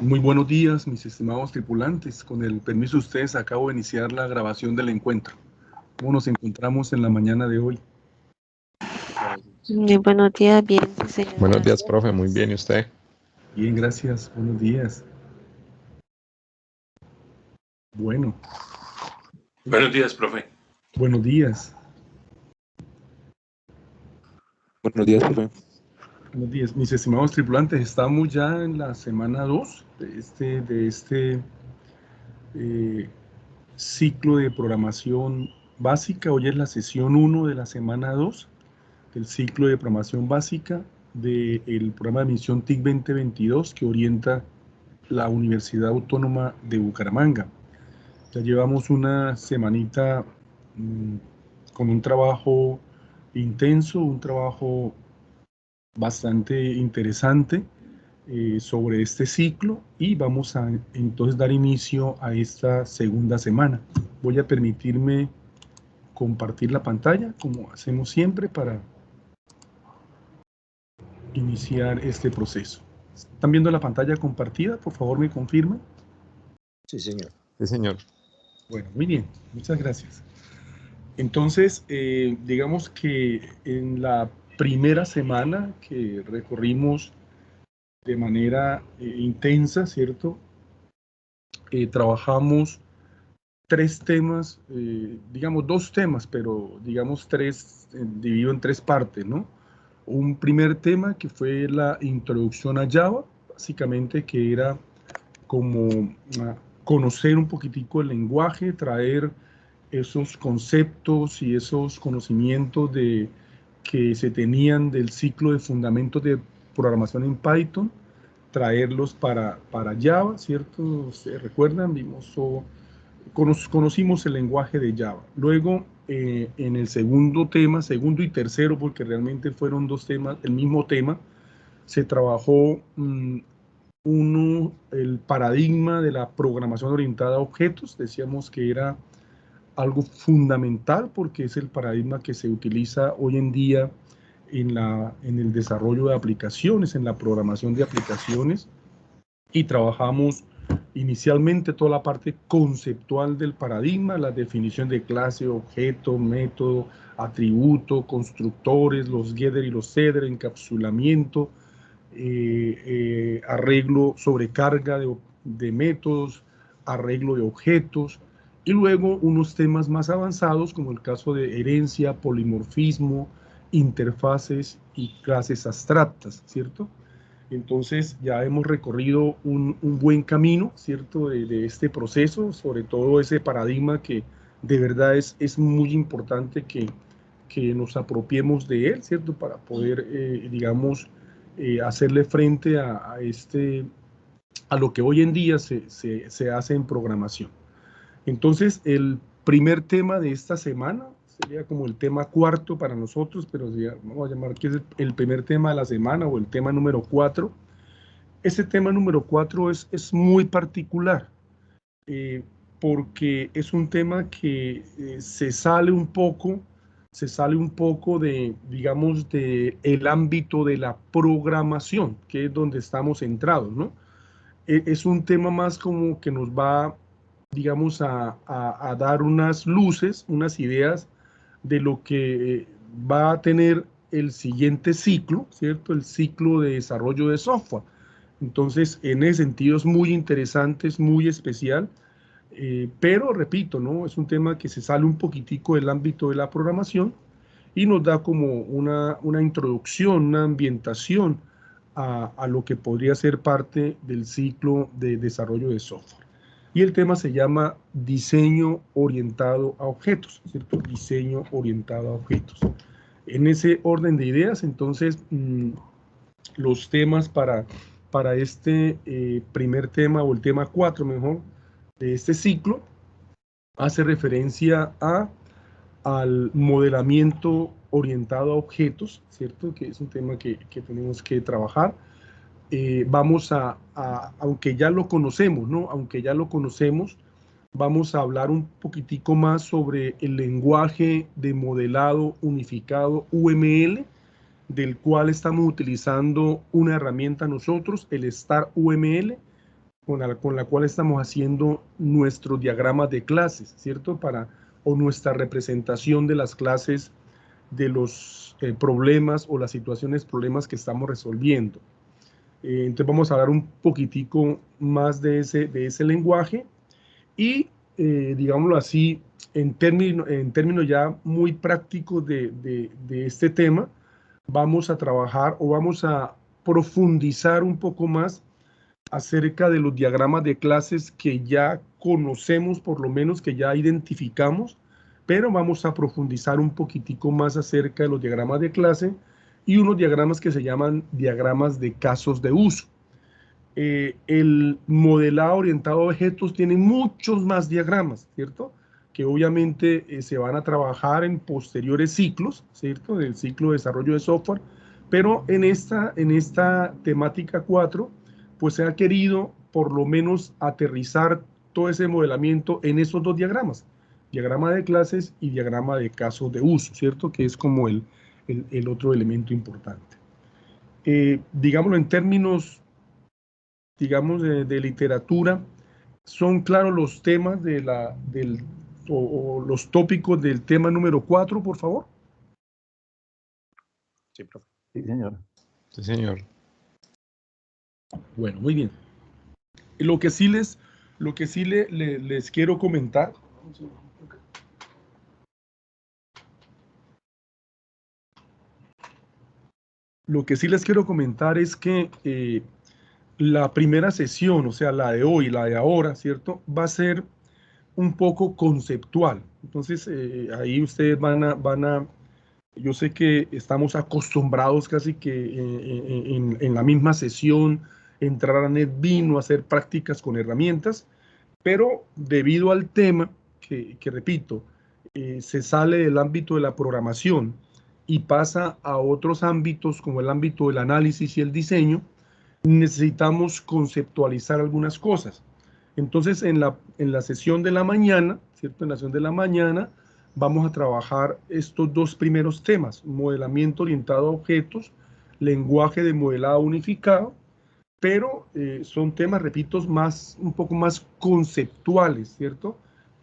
Muy buenos días, mis estimados tripulantes. Con el permiso de ustedes, acabo de iniciar la grabación del encuentro. ¿Cómo nos encontramos en la mañana de hoy? Muy buenos días, bien, sí, señor. Buenos días, Gracias. profe. Muy bien. ¿Y usted? Bien, gracias. Buenos días. Bueno, Buenos días, profe. buenos días. Buenos días, profe. Buenos días. Mis estimados tripulantes, estamos ya en la semana 2 de este ciclo de programación básica. Hoy es la sesión 1 de la semana 2 del ciclo de programación básica del programa de admisión TIC 2022 que orienta la Universidad Autónoma de Bucaramanga. Ya llevamos una semanita con un trabajo intenso, un trabajo bastante interesante sobre este ciclo y vamos a entonces dar inicio a esta segunda semana. Voy a permitirme compartir la pantalla como hacemos siempre para iniciar este proceso. ¿Están viendo la pantalla compartida? Por favor, me confirman. Sí, señor. Sí, señor. Bueno, muy bien, muchas gracias. Entonces, digamos que en la primera semana que recorrimos de manera intensa, ¿cierto? Trabajamos tres temas, digamos dos temas, pero digamos tres, dividido en tres partes, ¿no? Un primer tema que fue la introducción a Java, básicamente que era como conocer un poquitico el lenguaje, traer esos conceptos y esos conocimientos que se tenían del ciclo de fundamentos de programación en Python, traerlos para Java, ¿cierto? ¿Se recuerdan? Conocimos el lenguaje de Java. Luego, en el segundo tema, segundo y tercero, porque realmente fueron dos temas, el mismo tema, se trabajó el paradigma de la programación orientada a objetos. Decíamos que era algo fundamental porque es el paradigma que se utiliza hoy en día en el desarrollo de aplicaciones, en la programación de aplicaciones, y trabajamos inicialmente toda la parte conceptual del paradigma, la definición de clase, objeto, método, atributo, constructores, los getter y los setter, encapsulamiento, arreglo, sobrecarga de métodos, arreglo de objetos, y luego unos temas más avanzados como el caso de herencia, polimorfismo, interfaces y clases abstractas, ¿cierto? Entonces ya hemos recorrido un buen camino, ¿cierto? De este proceso, sobre todo ese paradigma que de verdad es muy importante que nos apropiemos de él, ¿cierto? Para poder, digamos, hacerle frente a lo que hoy en día se hace en programación. Entonces, el primer tema de esta semana sería como el tema cuarto para nosotros, pero vamos a llamar que es el primer tema de la semana o el tema número 4. Ese tema número 4 es muy particular eh, porque es un tema que se sale un poco de, digamos, de el ámbito de la programación, que es donde estamos centrados, ¿no? Es un tema más como que nos va, digamos, a dar unas luces, unas ideas de lo que va a tener el siguiente ciclo, ¿cierto? El ciclo de desarrollo de software. Entonces, en ese sentido es muy interesante, es muy especial, pero repito, ¿no? Es un tema que se sale un poquitico del ámbito de la programación y nos da como una introducción, una ambientación a lo que podría ser parte del ciclo de desarrollo de software. Y el tema se llama diseño orientado a objetos, ¿cierto? Diseño orientado a objetos. En ese orden de ideas, entonces, los temas para este primer tema, o el tema 4 mejor, de este ciclo, hace referencia al modelamiento orientado a objetos, ¿cierto? Que es un tema que tenemos que trabajar. Vamos aunque ya lo conocemos, ¿no? Aunque ya lo conocemos, vamos a hablar un poquitico más sobre el lenguaje de modelado unificado UML, del cual estamos utilizando una herramienta nosotros, el Star UML, con la cual estamos haciendo nuestros diagramas de clases, ¿cierto? O nuestra representación de las clases, de los problemas o las problemas que estamos resolviendo. Entonces vamos a hablar un poquitico más de ese lenguaje y, digámoslo así, en términos ya muy prácticos de este tema, vamos a trabajar o vamos a profundizar un poco más acerca de los diagramas de clases que ya conocemos, por lo menos que ya identificamos, pero vamos a profundizar un poquitico más acerca de los diagramas de clase y unos diagramas que se llaman diagramas de casos de uso. El modelado orientado a objetos tiene muchos más diagramas, ¿cierto? Que obviamente se van a trabajar en posteriores ciclos, ¿cierto? Del ciclo de desarrollo de software, pero en esta temática 4, pues se ha querido por lo menos aterrizar todo ese modelamiento en esos dos diagramas, diagrama de clases y diagrama de casos de uso, ¿cierto? Que es como el otro elemento importante. Digámoslo en términos, digamos, de literatura, son claros los temas o los tópicos del tema número 4, por favor. Sí, profe. Sí, señor. Sí, señor. Bueno, muy bien. Lo que sí les quiero comentar. Lo que sí les quiero comentar es que la primera sesión, o sea, la de hoy, la de ahora, ¿cierto? Va a ser un poco conceptual. Entonces, ahí ustedes yo sé que estamos acostumbrados casi que en la misma sesión, entrar a NetBeans o hacer prácticas con herramientas, pero debido al tema, que repito, se sale del ámbito de la programación y pasa a otros ámbitos como el ámbito del análisis y el diseño, necesitamos conceptualizar algunas cosas. Entonces, en la sesión de la mañana, ¿cierto? En la sesión de la mañana vamos a trabajar estos dos primeros temas: modelamiento orientado a objetos, lenguaje de modelado unificado, pero son temas, repito, un poco más conceptuales, ¿cierto?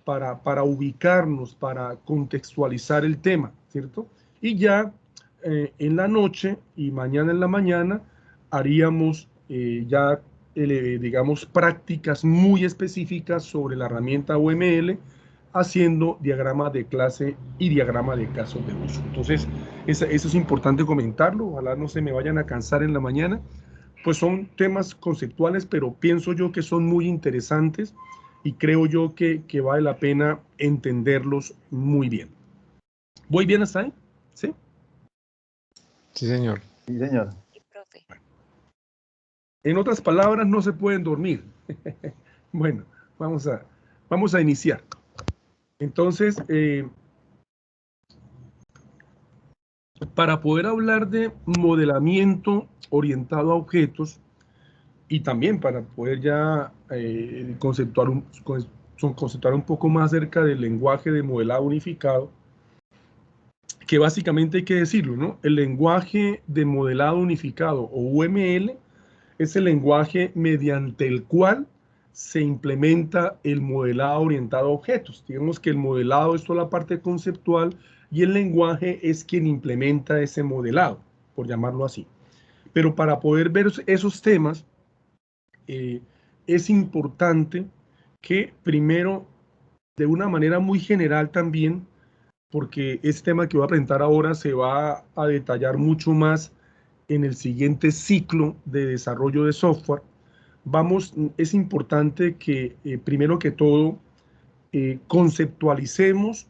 Para ubicarnos, para contextualizar el tema, ¿cierto? Y ya en la noche y mañana en la mañana haríamos digamos, prácticas muy específicas sobre la herramienta UML, haciendo diagrama de clase y diagrama de casos de uso. Entonces, eso es importante comentarlo, ojalá no se me vayan a cansar en la mañana. Pues son temas conceptuales, pero pienso yo que son muy interesantes y creo yo que vale la pena entenderlos muy bien. ¿Voy bien hasta ahí? ¿Sí? Sí, señor. Sí, señor. Sí, profe. En otras palabras, no se pueden dormir. Bueno, vamos a iniciar. Entonces, para poder hablar de modelamiento orientado a objetos, y también para poder ya conceptuar un poco más acerca del lenguaje de modelado unificado, que básicamente hay que decirlo, ¿no? El lenguaje de modelado unificado, o UML, es el lenguaje mediante el cual se implementa el modelado orientado a objetos. Digamos que el modelado es toda la parte conceptual y el lenguaje es quien implementa ese modelado, por llamarlo así. Pero para poder ver esos temas, es importante que primero, de una manera muy general también, porque este tema que voy a presentar ahora se va a detallar mucho más en el siguiente ciclo de desarrollo de software, es importante que primero que todo conceptualicemos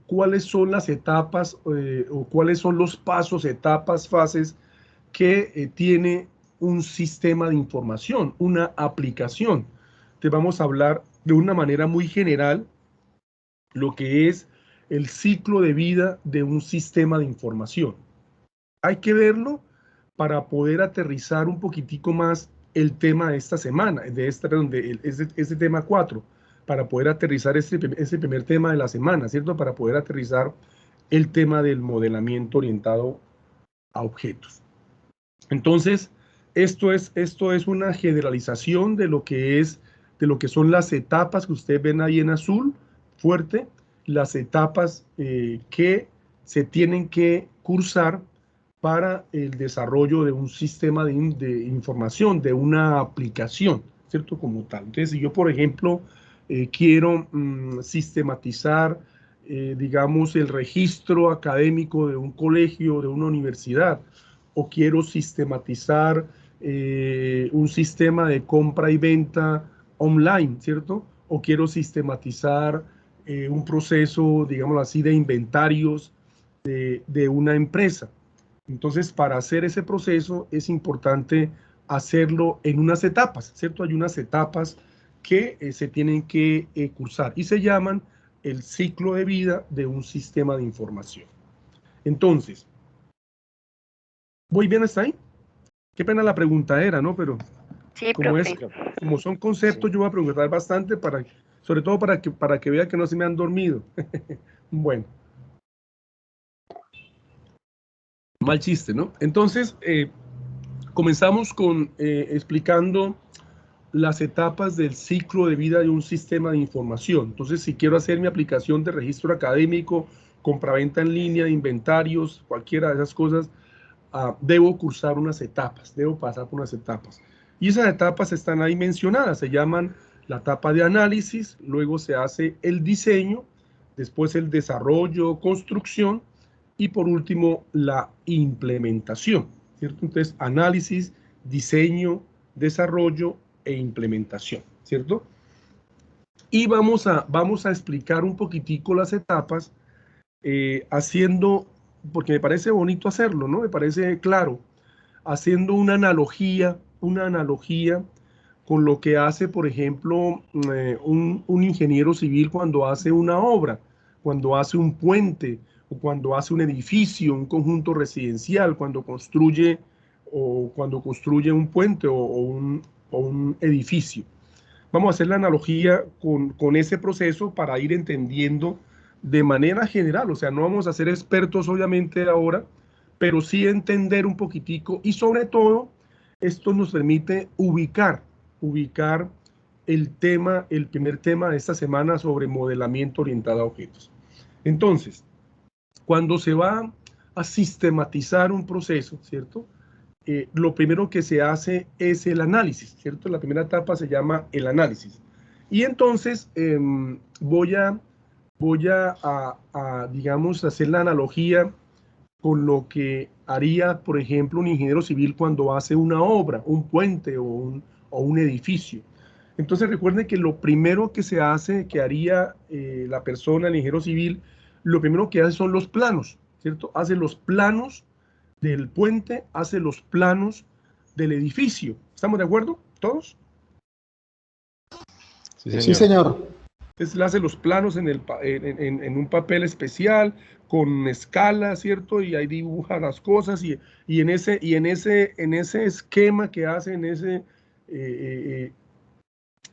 cuáles son las etapas o cuáles son los pasos, etapas, fases que tiene un sistema de información, una aplicación. Te vamos a hablar de una manera muy general lo que es el ciclo de vida de un sistema de información. Hay que verlo para poder aterrizar un poquitico más el tema de esta semana, ese tema 4, para poder aterrizar ese primer tema de la semana, ¿cierto? Para poder aterrizar el tema del modelamiento orientado a objetos. Entonces, esto es una generalización de lo que son las etapas que ustedes ven ahí en azul, fuerte, las etapas que se tienen que cursar para el desarrollo de un sistema de información, de una aplicación, ¿cierto? Como tal. Entonces, si yo, por ejemplo, quiero sistematizar, digamos, el registro académico de un colegio, de una universidad, o quiero sistematizar un sistema de compra y venta online, ¿cierto? O quiero sistematizar un proceso, digámoslo así, de inventarios de una empresa. Entonces, para hacer ese proceso es importante hacerlo en unas etapas, ¿cierto? Hay unas etapas que se tienen que cursar y se llaman el ciclo de vida de un sistema de información. Entonces, ¿voy bien hasta ahí? Qué pena la pregunta era, ¿no? Pero Sí, como profe. como son conceptos, Sí. yo voy a preguntar bastante sobre todo para que vean que no se me han dormido. Bueno, mal chiste, ¿no? Entonces, comenzamos con explicando las etapas del ciclo de vida de un sistema de información. Entonces, si quiero hacer mi aplicación de registro académico, compraventa en línea, inventarios, cualquiera de esas cosas, debo cursar unas etapas, debo pasar por unas etapas. Y esas etapas están ahí mencionadas, se llaman la etapa de análisis, luego se hace el diseño, después el desarrollo, construcción y por último la implementación, ¿cierto? Entonces, análisis, diseño, desarrollo e implementación, ¿cierto? Y vamos a explicar un poquitico las etapas haciendo, porque me parece bonito hacerlo, ¿no? Me parece claro, haciendo una analogía con lo que hace, por ejemplo, un ingeniero civil cuando hace una obra, cuando hace un puente, o cuando hace un edificio, un conjunto residencial, cuando construye un puente o un edificio. Vamos a hacer la analogía con ese proceso para ir entendiendo de manera general, o sea, no vamos a ser expertos obviamente ahora, pero sí entender un poquitico y sobre todo esto nos permite ubicar el primer tema de esta semana sobre modelamiento orientado a objetos. Entonces, cuando se va a sistematizar un proceso, ¿cierto? Lo primero que se hace es el análisis, ¿cierto? La primera etapa se llama el análisis. Y entonces digamos, hacer la analogía con lo que haría, por ejemplo, un ingeniero civil cuando hace una obra, un puente o un edificio. Entonces recuerden que lo primero que se hace, que haría la persona, el ingeniero civil, lo primero que hace son los planos, ¿cierto? Hace los planos del puente, hace los planos del edificio. ¿Estamos de acuerdo? ¿Todos? Sí, Sí, señor. señor. Entonces le hace los planos en un papel especial, con escala, ¿cierto? Y ahí dibuja las cosas y en ese esquema que hace, en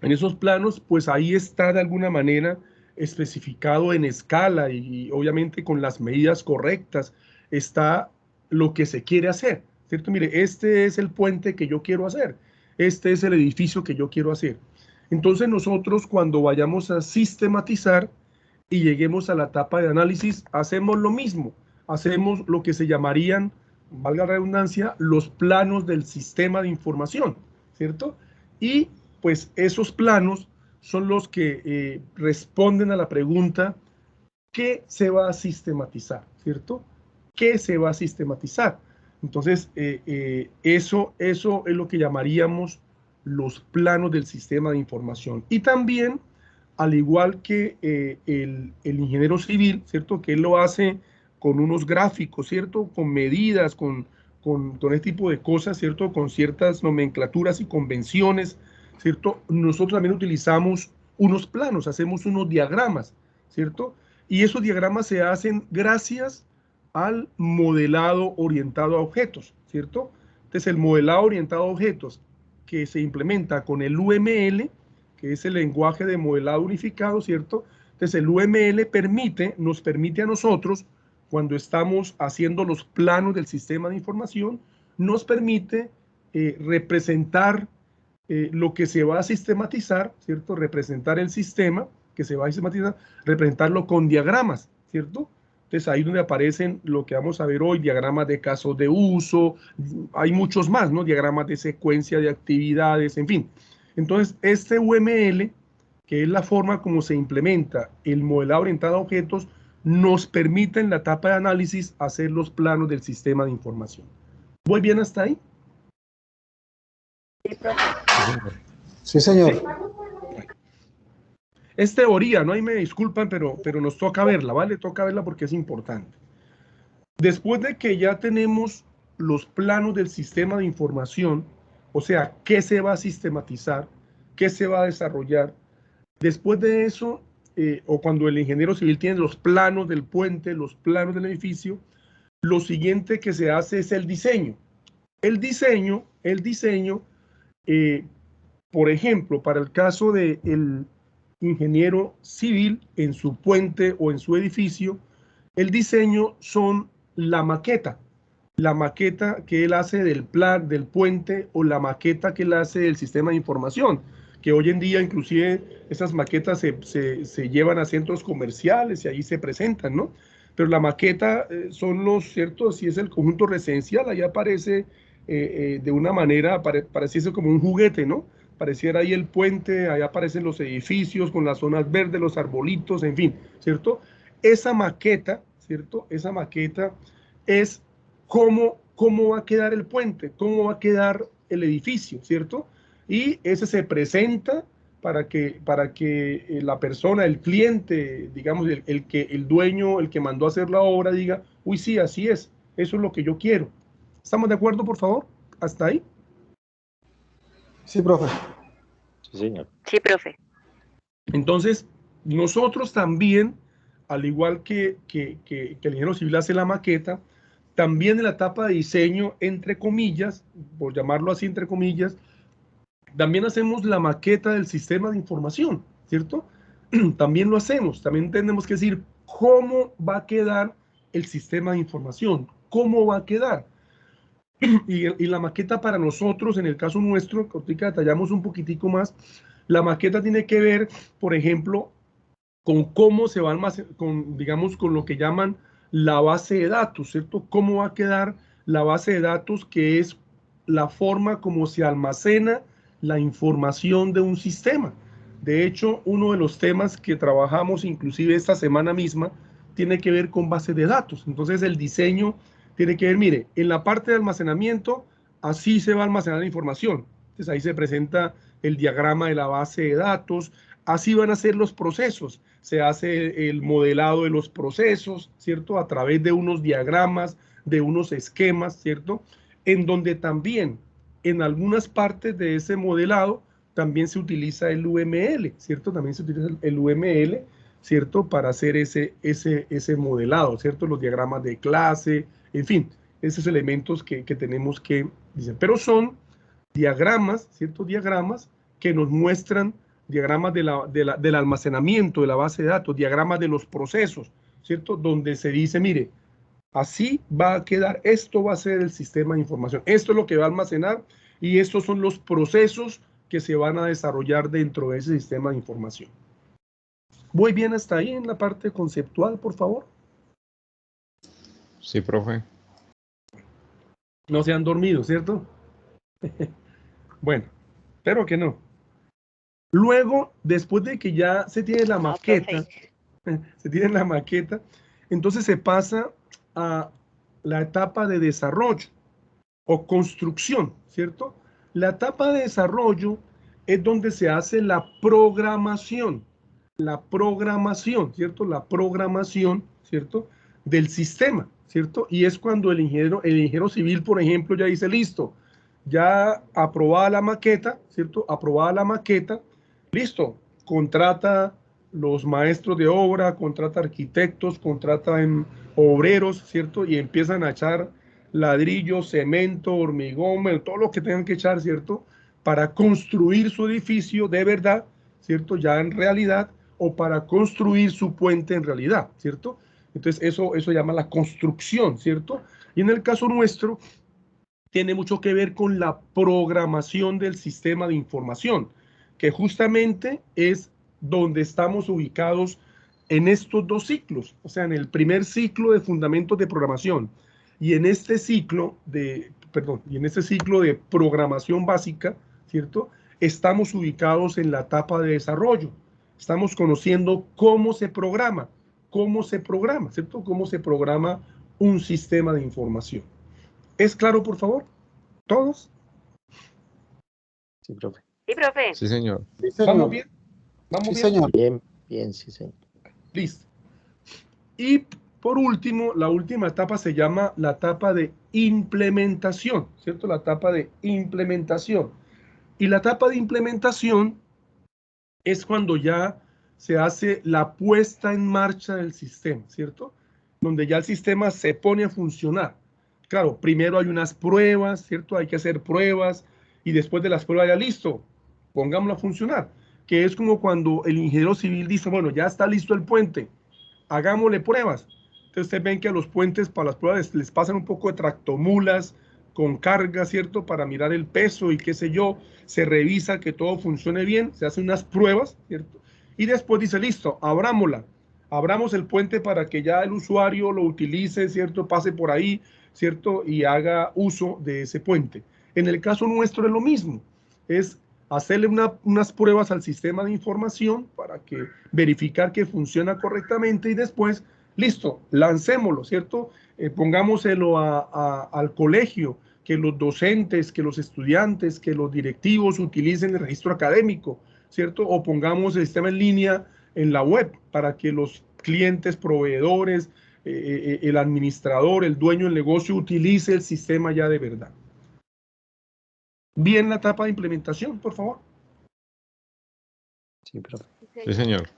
esos planos, pues ahí está de alguna manera especificado en escala y obviamente con las medidas correctas está lo que se quiere hacer, ¿cierto? Mire, este es el puente que yo quiero hacer, este es el edificio que yo quiero hacer. Entonces nosotros cuando vayamos a sistematizar y lleguemos a la etapa de análisis, hacemos lo mismo, hacemos lo que se llamarían, valga la redundancia, los planos del sistema de información, ¿cierto? Y pues esos planos son los que responden a la pregunta, ¿qué se va a sistematizar? ¿Cierto? ¿Qué se va a sistematizar? Entonces, eso es lo que llamaríamos los planos del sistema de información. Y también, al igual que el ingeniero civil, ¿cierto? Que él lo hace con unos gráficos, ¿cierto? Con medidas, con este tipo de cosas, ¿cierto? Con ciertas nomenclaturas y convenciones, ¿cierto? Nosotros también utilizamos unos planos, hacemos unos diagramas, ¿cierto? Y esos diagramas se hacen gracias al modelado orientado a objetos, ¿cierto? Entonces, el modelado orientado a objetos que se implementa con el UML, que es el lenguaje de modelado unificado, ¿cierto? Entonces, el UML nos permite a nosotros, cuando estamos haciendo los planos del sistema de información, nos permite representar lo que se va a sistematizar, ¿cierto? Representar el sistema que se va a sistematizar, representarlo con diagramas, ¿cierto? Entonces ahí donde aparecen lo que vamos a ver hoy, diagramas de casos de uso, hay muchos más, ¿no? Diagramas de secuencia de actividades, en fin. Entonces este UML, que es la forma como se implementa el modelado orientado a objetos, nos permite en la etapa de análisis hacer los planos del sistema de información. ¿Voy bien hasta ahí? Sí, señor. ¿Sí? Es teoría, no ahí me disculpan, pero nos toca verla, ¿vale? Toca verla porque es importante. Después de que ya tenemos los planos del sistema de información, o sea, qué se va a sistematizar, qué se va a desarrollar, después de eso, o cuando el ingeniero civil tiene los planos del puente, los planos del edificio, lo siguiente que se hace es el diseño. El diseño, por ejemplo, para el caso del ingeniero civil en su puente o en su edificio, el diseño son la maqueta que él hace del plan del puente o la maqueta que él hace del sistema de información, que hoy en día inclusive esas maquetas se llevan a centros comerciales y ahí se presentan, ¿no? Pero la maqueta son los ciertos, si es el conjunto residencial, ahí aparece de una manera, pareciese como un juguete, ¿no? Pareciera ahí el puente, ahí aparecen los edificios con las zonas verdes, los arbolitos, en fin, ¿cierto? Esa maqueta, ¿cierto? Esa maqueta es cómo va a quedar el puente, cómo va a quedar el edificio, ¿cierto? Y ese se presenta para que la persona, el cliente, digamos, el dueño, el que mandó a hacer la obra, diga, uy, sí, así es, eso es lo que yo quiero. ¿Estamos de acuerdo, por favor? ¿Hasta ahí? Sí, profe. Sí, señor. Sí, profe. Entonces, nosotros también, al igual que el ingeniero civil hace la maqueta, también en la etapa de diseño, entre comillas, por llamarlo así, entre comillas, también hacemos la maqueta del sistema de información, ¿cierto? También lo hacemos, también tenemos que decir cómo va a quedar el sistema de información, cómo va a quedar. Y la maqueta para nosotros, en el caso nuestro, que ahorita detallamos un poquitico más, la maqueta tiene que ver, por ejemplo, con cómo se va a almacenar, digamos, con lo que llaman la base de datos, ¿cierto? ¿Cómo va a quedar la base de datos, que es la forma como se almacena la información de un sistema? De hecho, uno de los temas que trabajamos inclusive esta semana misma tiene que ver con base de datos. Entonces el diseño tiene que ver, mire, en la parte de almacenamiento, así se va a almacenar la información. Entonces ahí se presenta el diagrama de la base de datos, así van a ser los procesos. Se hace el modelado de los procesos, ¿cierto? A través de unos diagramas, de unos esquemas, ¿cierto? En donde también, en algunas partes de ese modelado, también se utiliza el UML, ¿cierto? También se utiliza el UML, ¿cierto? Para hacer ese modelado, ¿cierto? Los diagramas de clase, en fin, esos elementos que tenemos que diseñar. Pero son diagramas, ¿cierto? Diagramas que nos muestran diagramas del almacenamiento de la base de datos, diagramas de los procesos, ¿cierto? Donde se dice, mire, así va a quedar, esto va a ser el sistema de información, esto es lo que va a almacenar y estos son los procesos que se van a desarrollar dentro de ese sistema de información. ¿Voy bien hasta ahí en la parte conceptual, por favor? Sí, profe. No se han dormido, ¿cierto? Bueno, espero que no. Luego, después de que ya se tiene la maqueta, entonces se pasa a la etapa de desarrollo o construcción, ¿cierto? La etapa de desarrollo es donde se hace la programación, ¿cierto? La programación, ¿cierto? Del sistema, ¿cierto? Y es cuando el ingeniero civil, por ejemplo, ya dice, listo, ya aprobada la maqueta, ¿cierto? Aprobada la maqueta, listo, contrata los maestros de obra, contrata arquitectos, contrata obreros, ¿cierto? Y empiezan a echar ladrillo, cemento, hormigón, todo lo que tengan que echar, ¿cierto? Para construir su edificio de verdad, ¿cierto? Ya en realidad, o para construir su puente en realidad, ¿cierto? Entonces eso llama la construcción, ¿cierto? Y en el caso nuestro, tiene mucho que ver con la programación del sistema de información, que justamente es donde estamos ubicados en estos dos ciclos, o sea, en el primer ciclo de fundamentos de programación y en este ciclo de, programación básica, ¿cierto? Estamos ubicados en la etapa de desarrollo. Estamos conociendo cómo se programa, ¿cierto? Cómo se programa un sistema de información. ¿Es claro, por favor? ¿Todos? Sí, profe. Sí, profe. Sí, señor. Sí, señor. ¿Vamos bien? ¿Vamos Sí, bien? señor. Bien, bien, sí, señor. Listo. Y por último, la última etapa se llama la etapa de implementación, ¿cierto? La etapa de implementación. Y la etapa de implementación es cuando ya se hace la puesta en marcha del sistema, ¿cierto? Donde ya el sistema se pone a funcionar. Claro, primero hay unas pruebas, ¿cierto? Hay que hacer pruebas y después de las pruebas ya listo, pongámoslo a funcionar. Que es como cuando el ingeniero civil dice, bueno, ya está listo el puente, hagámosle pruebas. Entonces ustedes ven que a los puentes para las pruebas les pasan un poco de tractomulas con carga, ¿cierto? Para mirar el peso y qué sé yo, se revisa que todo funcione bien, se hacen unas pruebas, ¿cierto? Y después dice, listo, abrámosla, abramos el puente para que ya el usuario lo utilice, ¿cierto? Pase por ahí, ¿cierto? Y haga uso de ese puente. En el caso nuestro es lo mismo, es hacerle unas pruebas al sistema de información para que verificar que funciona correctamente y después, listo, lancémoslo, ¿cierto? Pongámoselo al colegio, que los docentes, que los estudiantes, que los directivos utilicen el registro académico, ¿cierto? O pongamos el sistema en línea en la web para que los clientes, proveedores, el administrador, el dueño del negocio utilice el sistema ya de verdad. Bien la etapa de implementación, por favor. Sí, profe. Sí, señor.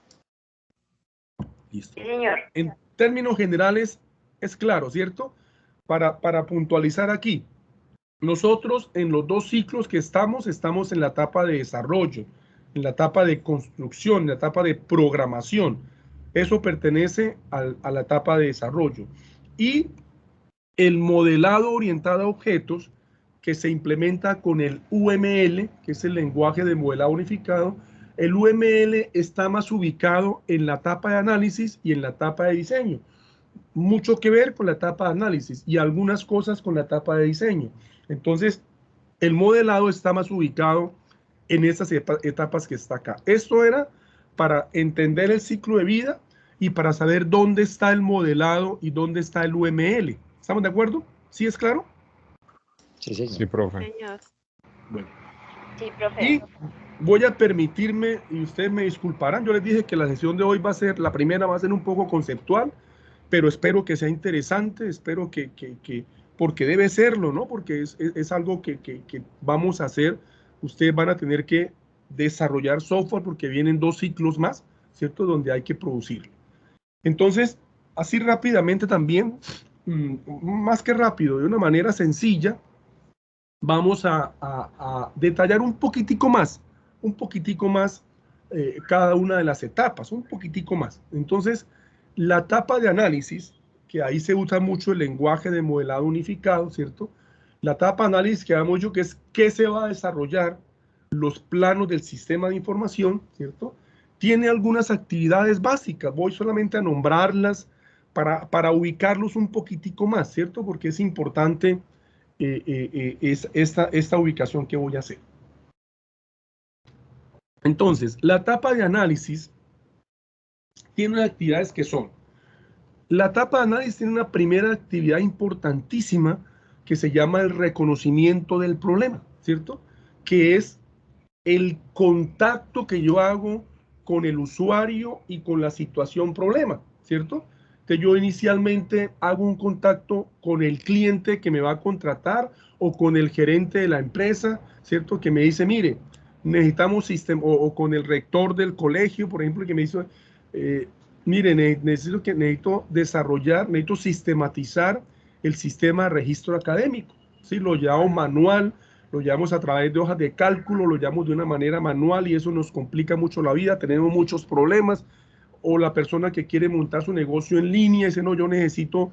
Listo. Sí, señor. En términos generales, es claro, ¿cierto? Para puntualizar aquí, nosotros en los dos ciclos que estamos en la etapa de desarrollo, en la etapa de construcción, en la etapa de programación. Eso pertenece a la etapa de desarrollo. Y el modelado orientado a objetos que se implementa con el UML, que es el lenguaje de modelado unificado. El UML está más ubicado en la etapa de análisis y en la etapa de diseño. Mucho que ver con la etapa de análisis y algunas cosas con la etapa de diseño. Entonces, el modelado está más ubicado en esas etapas que está acá. Esto era para entender el ciclo de vida y para saber dónde está el modelado y dónde está el UML. ¿Estamos de acuerdo? ¿Sí es claro? Sí, señor. Sí, profe. Señor. Bueno. Sí, profe. Y voy a permitirme, y ustedes me disculparán, yo les dije que la sesión de hoy va a ser, la primera va a ser un poco conceptual, pero espero que sea interesante, espero que porque debe serlo, ¿no? Porque es algo que vamos a hacer. Ustedes van a tener que desarrollar software porque vienen dos ciclos más, ¿cierto? Donde hay que producirlo. Entonces, así rápidamente también, más que rápido, de una manera sencilla, vamos a detallar un poquitico más cada una de las etapas, un poquitico más. Entonces, la etapa de análisis, que ahí se usa mucho el lenguaje de modelado unificado, ¿cierto? La etapa de análisis que habíamos dicho que es qué se va a desarrollar, los planos del sistema de información, ¿cierto? Tiene algunas actividades básicas, voy solamente a nombrarlas para ubicarlos un poquitico más, ¿cierto? Porque es importante es esta ubicación que voy a hacer. Entonces, la etapa de análisis tiene unas actividades que son. La etapa de análisis tiene una primera actividad importantísima que se llama el reconocimiento del problema, ¿cierto? Que es el contacto que yo hago con el usuario y con la situación problema, ¿cierto? Que yo inicialmente hago un contacto con el cliente que me va a contratar o con el gerente de la empresa, ¿cierto? Que me dice, mire, necesitamos sistema, o con el rector del colegio, por ejemplo, que me dice, mire, necesito desarrollar, necesito sistematizar el sistema de registro académico, ¿sí? Lo llamo manual, lo llevamos a través de hojas de cálculo, lo llevamos de una manera manual y eso nos complica mucho la vida, tenemos muchos problemas. O la persona que quiere montar su negocio en línea dice, no, yo necesito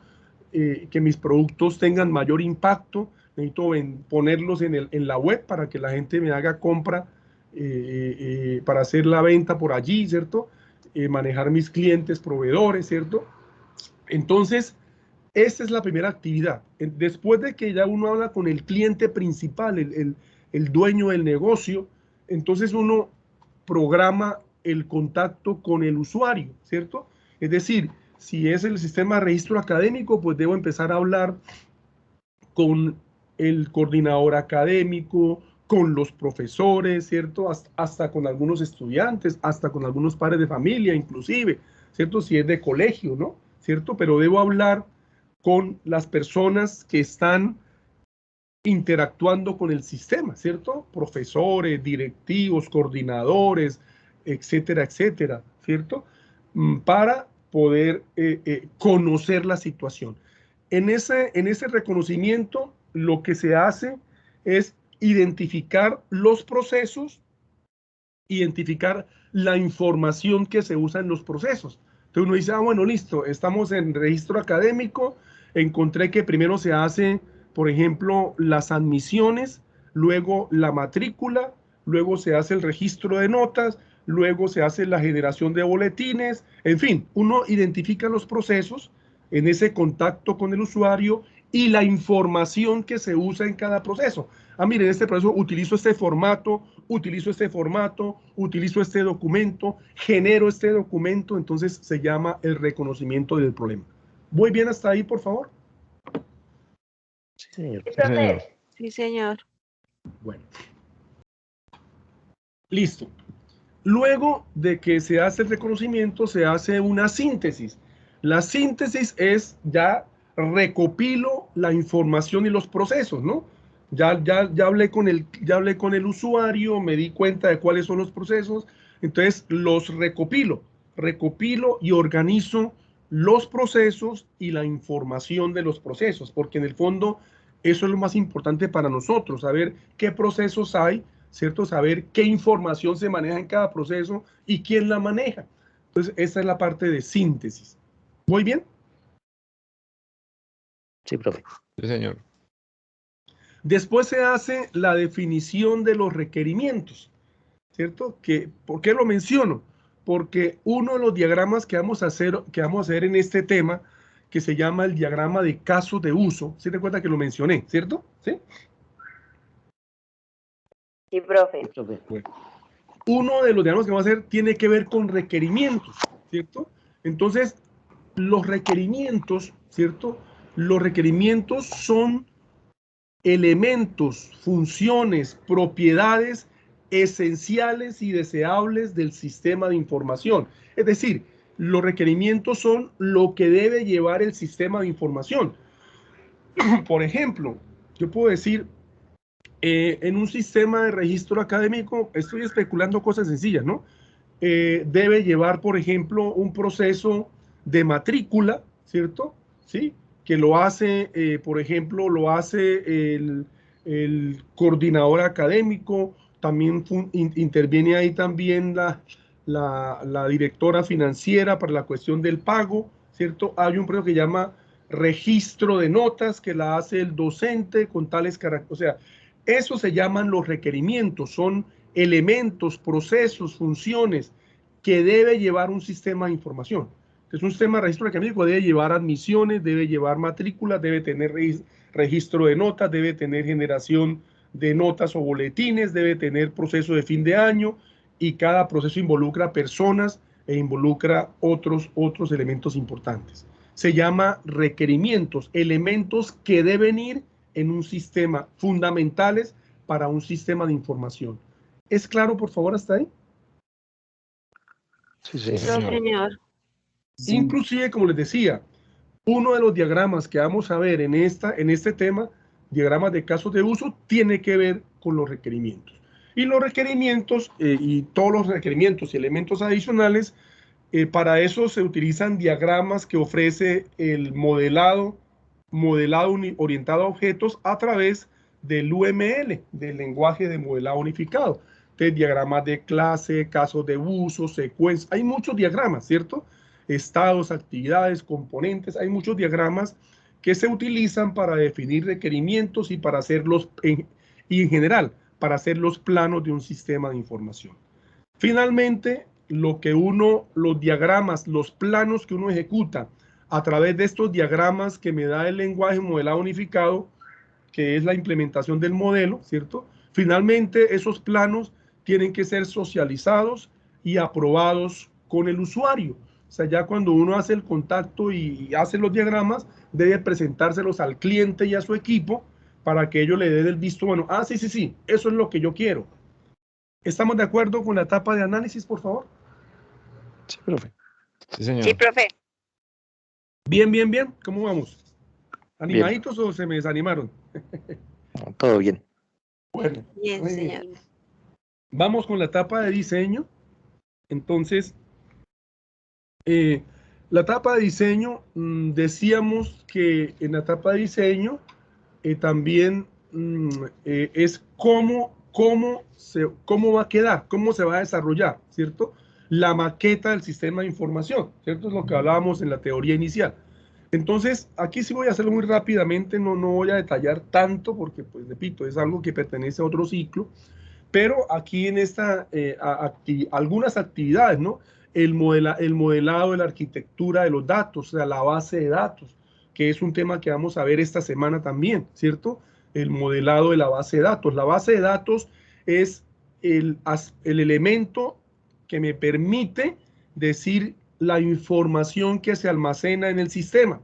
que mis productos tengan mayor impacto, necesito ponerlos en la web para que la gente me haga compra, para hacer la venta por allí, ¿cierto? Manejar mis clientes, proveedores, ¿cierto? Entonces, esta es la primera actividad. Después de que ya uno habla con el cliente principal, el dueño del negocio, entonces uno programa el contacto con el usuario, ¿cierto? Es decir, si es el sistema de registro académico, pues debo empezar a hablar con el coordinador académico, con los profesores, ¿cierto? Hasta con algunos estudiantes, hasta con algunos padres de familia, inclusive, ¿cierto? Si es de colegio, ¿no? ¿Cierto? Pero debo hablar con las personas que están interactuando con el sistema, ¿cierto? Profesores, directivos, coordinadores, etcétera, etcétera, ¿cierto? Para poder conocer la situación. En ese reconocimiento, lo que se hace es identificar los procesos, identificar la información que se usa en los procesos. Entonces uno dice, bueno, listo, estamos en registro académico, encontré que primero se hace, por ejemplo, las admisiones, luego la matrícula, luego se hace el registro de notas, luego se hace la generación de boletines, en fin, uno identifica los procesos en ese contacto con el usuario y la información que se usa en cada proceso. Mire, en este proceso utilizo este formato, utilizo este documento, genero este documento, entonces se llama el reconocimiento del problema. ¿Voy bien hasta ahí, por favor? Sí, señor. Sí, señor. Sí, señor. Bueno. Listo. Luego de que se hace el reconocimiento, se hace una síntesis. La síntesis es ya recopilo la información y los procesos, ¿no? Ya hablé con el usuario, me di cuenta de cuáles son los procesos, entonces los recopilo y organizo los procesos y la información de los procesos, porque en el fondo eso es lo más importante para nosotros, saber qué procesos hay, ¿cierto? Saber qué información se maneja en cada proceso y quién la maneja. Entonces, esa es la parte de síntesis. ¿Voy bien? Sí, profe. Sí, señor. Después se hace la definición de los requerimientos, ¿cierto? ¿Por qué lo menciono? Porque uno de los diagramas que vamos a hacer en este tema, que se llama el diagrama de casos de uso, ¿sí te cuenta que lo mencioné, ¿cierto? ¿Sí? Sí, profe. Sí, profe. Bueno, uno de los diagramas que vamos a hacer tiene que ver con requerimientos, ¿cierto? Entonces, los requerimientos, ¿cierto? Los requerimientos son elementos, funciones, propiedades esenciales y deseables del sistema de información. Es decir, los requerimientos son lo que debe llevar el sistema de información. Por ejemplo, yo puedo decir, en un sistema de registro académico, estoy especulando cosas sencillas, ¿no? Debe llevar, por ejemplo, un proceso de matrícula, ¿cierto? ¿Sí? Que lo hace, por ejemplo, lo hace el coordinador académico, también interviene ahí también la directora financiera para la cuestión del pago, ¿cierto? Hay un proceso que llama registro de notas que la hace el docente con tales características, o sea, eso se llaman los requerimientos, son elementos, procesos, funciones que debe llevar un sistema de información. Entonces, un sistema de registro académico debe llevar admisiones, debe llevar matrículas, debe tener registro de notas, debe tener generación de notas o boletines, debe tener proceso de fin de año y cada proceso involucra personas e involucra otros elementos importantes. Se llama requerimientos, elementos que deben ir en un sistema, fundamentales para un sistema de información. ¿Es claro, por favor, hasta ahí? Sí, Sí, señor. No, señor. Inclusive, como les decía, uno de los diagramas que vamos a ver en este tema, diagramas de casos de uso, tiene que ver con los requerimientos. Y los requerimientos y todos los requerimientos y elementos adicionales, para eso se utilizan diagramas que ofrece el modelado orientado a objetos a través del UML, del lenguaje de modelado unificado. Entonces, diagramas de clase, casos de uso, secuencias, hay muchos diagramas, ¿cierto? Estados, actividades, componentes, hay muchos diagramas que se utilizan para definir requerimientos y para hacerlos, y en general, para hacer los planos de un sistema de información. Finalmente, los diagramas, los planos que uno ejecuta a través de estos diagramas que me da el lenguaje modelado unificado, que es la implementación del modelo, ¿cierto? Finalmente, esos planos tienen que ser socializados y aprobados con el usuario. O sea, ya cuando uno hace el contacto y hace los diagramas, debe presentárselos al cliente y a su equipo para que ellos le den el visto bueno. Ah, sí, eso es lo que yo quiero. ¿Estamos de acuerdo con la etapa de análisis, por favor? Sí, profe. Sí, señor. Sí, profe. Bien. ¿Cómo vamos? ¿Animaditos bien o se me desanimaron? No, todo bien. Bueno. Bien, señor. Vamos con la etapa de diseño. Entonces, la etapa de diseño, decíamos que en la etapa de diseño también es cómo va a quedar, cómo se va a desarrollar, ¿cierto? La maqueta del sistema de información, ¿cierto? Es lo que hablábamos en la teoría inicial. Entonces, aquí sí voy a hacerlo muy rápidamente, no voy a detallar tanto porque, pues, repito, es algo que pertenece a otro ciclo, pero aquí en esta, algunas actividades, ¿no? El modelado de la arquitectura de los datos, o sea, la base de datos, que es un tema que vamos a ver esta semana también, ¿cierto? El modelado de la base de datos. La base de datos es el elemento que me permite decir la información que se almacena en el sistema.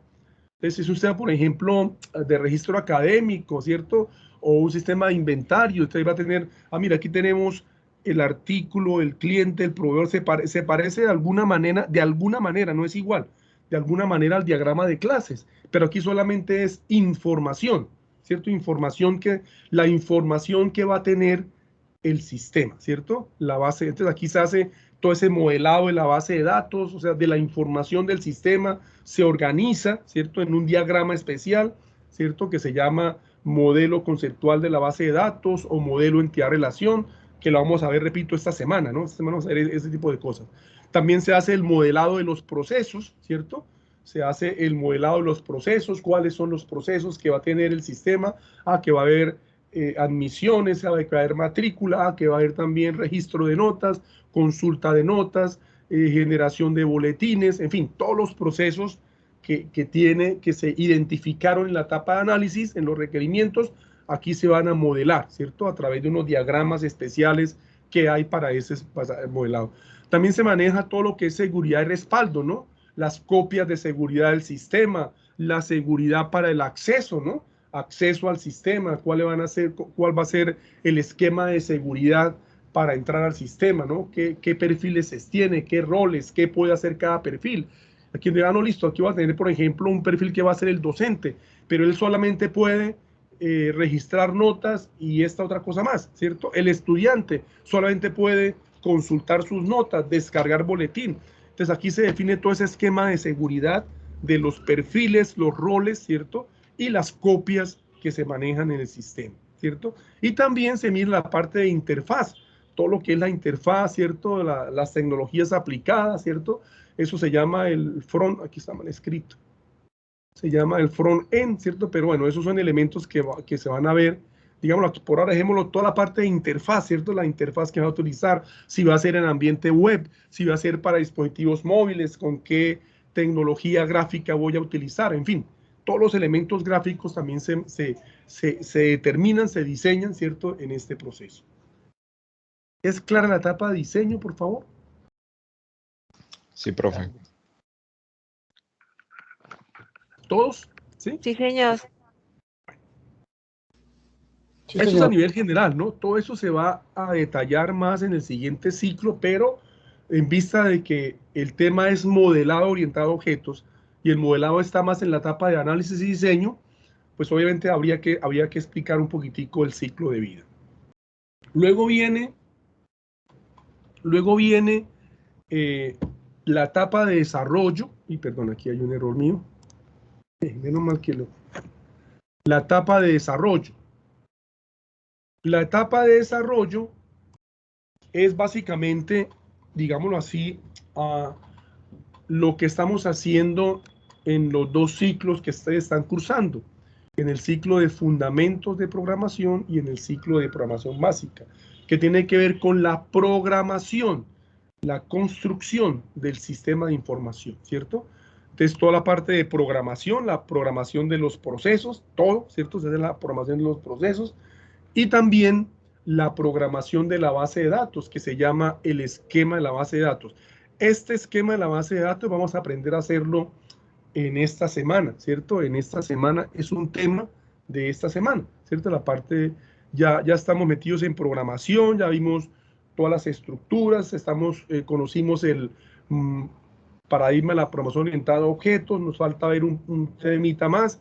Entonces, si usted, por ejemplo, de registro académico, ¿cierto? O un sistema de inventario, usted va a tener, mira, aquí tenemos el artículo, el cliente, el proveedor, se parece de alguna manera, no es igual, de alguna manera al diagrama de clases, pero aquí solamente es información, ¿cierto? La información que va a tener el sistema, ¿cierto? La base, entonces aquí se hace todo ese modelado de la base de datos, o sea, de la información del sistema, se organiza, ¿cierto? En un diagrama especial, ¿cierto? Que se llama modelo conceptual de la base de datos o modelo entidad-relación, que lo vamos a ver, repito, esta semana, ¿no? Esta semana vamos a ver ese tipo de cosas. También se hace el modelado de los procesos, ¿cierto? Se hace el modelado de los procesos, cuáles son los procesos que va a tener el sistema, que va a haber admisiones, que va a haber matrícula, que va a haber también registro de notas, consulta de notas, generación de boletines, en fin, todos los procesos que se identificaron en la etapa de análisis, en los requerimientos, aquí se van a modelar, ¿cierto? A través de unos diagramas especiales que hay para ese modelado. También se maneja todo lo que es seguridad y respaldo, ¿no? Las copias de seguridad del sistema, la seguridad para el acceso, ¿no? Acceso al sistema, cuál va a ser el esquema de seguridad para entrar al sistema, ¿no? ¿Qué perfiles se tiene? ¿Qué roles? ¿Qué puede hacer cada perfil? Aquí no, listo, aquí va a tener, por ejemplo, un perfil que va a ser el docente, pero él solamente puede registrar notas y esta otra cosa más, ¿cierto? El estudiante solamente puede consultar sus notas, descargar boletín. Entonces aquí se define todo ese esquema de seguridad de los perfiles, los roles, ¿cierto? Y las copias que se manejan en el sistema, ¿cierto? Y también se mira la parte de interfaz, todo lo que es la interfaz, ¿cierto? Las tecnologías aplicadas, ¿cierto? Eso se llama el front, aquí está mal escrito, se llama el front-end, ¿cierto? Pero bueno, esos son elementos que se van a ver, digámoslo, por ahora dejémoslo toda la parte de interfaz, ¿cierto? La interfaz que va a utilizar, si va a ser en ambiente web, si va a ser para dispositivos móviles, con qué tecnología gráfica voy a utilizar, en fin, todos los elementos gráficos también se determinan, se diseñan, ¿cierto? En este proceso. ¿Es clara la etapa de diseño, por favor? Sí, profe. ¿Todos? ¿Sí? Sí, señor. Sí, Eso es a señor. nivel general, ¿no? Todo eso se va a detallar más en el siguiente ciclo, pero en vista de que el tema es modelado orientado a objetos y el modelado está más en la etapa de análisis y diseño, pues obviamente habría que explicar un poquitico el ciclo de vida. Luego viene la etapa de desarrollo, y perdón, aquí hay un error mío, menos mal que la etapa de desarrollo. La etapa de desarrollo es básicamente, digámoslo así, lo que estamos haciendo en los dos ciclos que ustedes están cursando, en el ciclo de fundamentos de programación y en el ciclo de programación básica, que tiene que ver con la programación, la construcción del sistema de información, ¿cierto? Entonces, toda la parte de programación, la programación de los procesos, todo, ¿cierto? Se hace la programación de los procesos y también la programación de la base de datos, que se llama el esquema de la base de datos. Este esquema de la base de datos vamos a aprender a hacerlo en esta semana, ¿cierto? En esta semana es un tema de esta semana, ¿cierto? La parte, ya estamos metidos en programación, ya vimos todas las estructuras, conocimos el paradigma de la programación orientada a objetos, nos falta ver un temita más,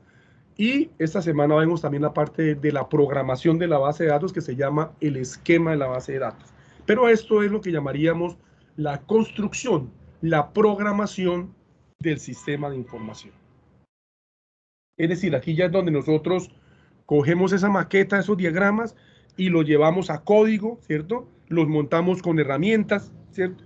y esta semana vemos también la parte de la programación de la base de datos que se llama el esquema de la base de datos. Pero esto es lo que llamaríamos la construcción, la programación del sistema de información. Es decir, aquí ya es donde nosotros cogemos esa maqueta, esos diagramas, y los llevamos a código, ¿cierto? Los montamos con herramientas, ¿cierto?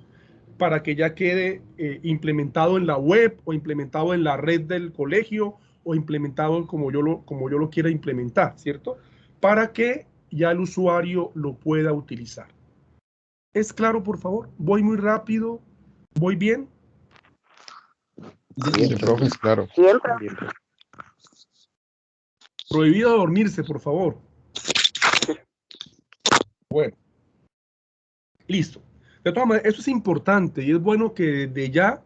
Para que ya quede implementado en la web o implementado en la red del colegio o implementado como yo lo quiera implementar, ¿cierto? Para que ya el usuario lo pueda utilizar. ¿Es claro, por favor? ¿Voy muy rápido? ¿Voy bien? Sí, profe, es claro. Siempre. Bien, profe. Prohibido dormirse, por favor. Bueno. Listo. De todas maneras, eso es importante y es bueno que desde ya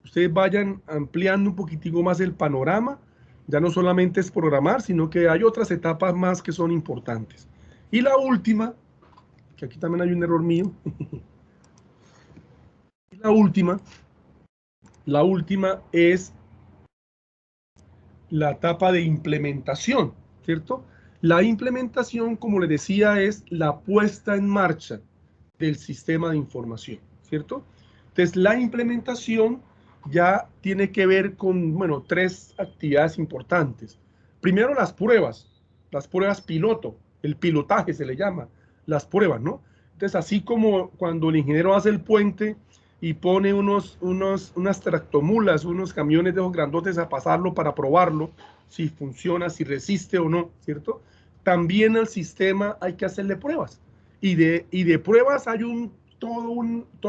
ustedes vayan ampliando un poquitico más el panorama. Ya no solamente es programar, sino que hay otras etapas más que son importantes. Y la última, que aquí también hay un error mío. La última es la etapa de implementación, ¿cierto? La implementación, como les decía, es la puesta en marcha del sistema de información, ¿cierto? Entonces, la implementación ya tiene que ver con, bueno, tres actividades importantes. Primero, las pruebas piloto, el pilotaje se le llama, las pruebas, ¿no? Entonces, así como cuando el ingeniero hace el puente y pone unas tractomulas, unos camiones de esos grandotes a pasarlo para probarlo, si funciona, si resiste o no, ¿cierto? También al sistema hay que hacerle pruebas. Y de pruebas hay toda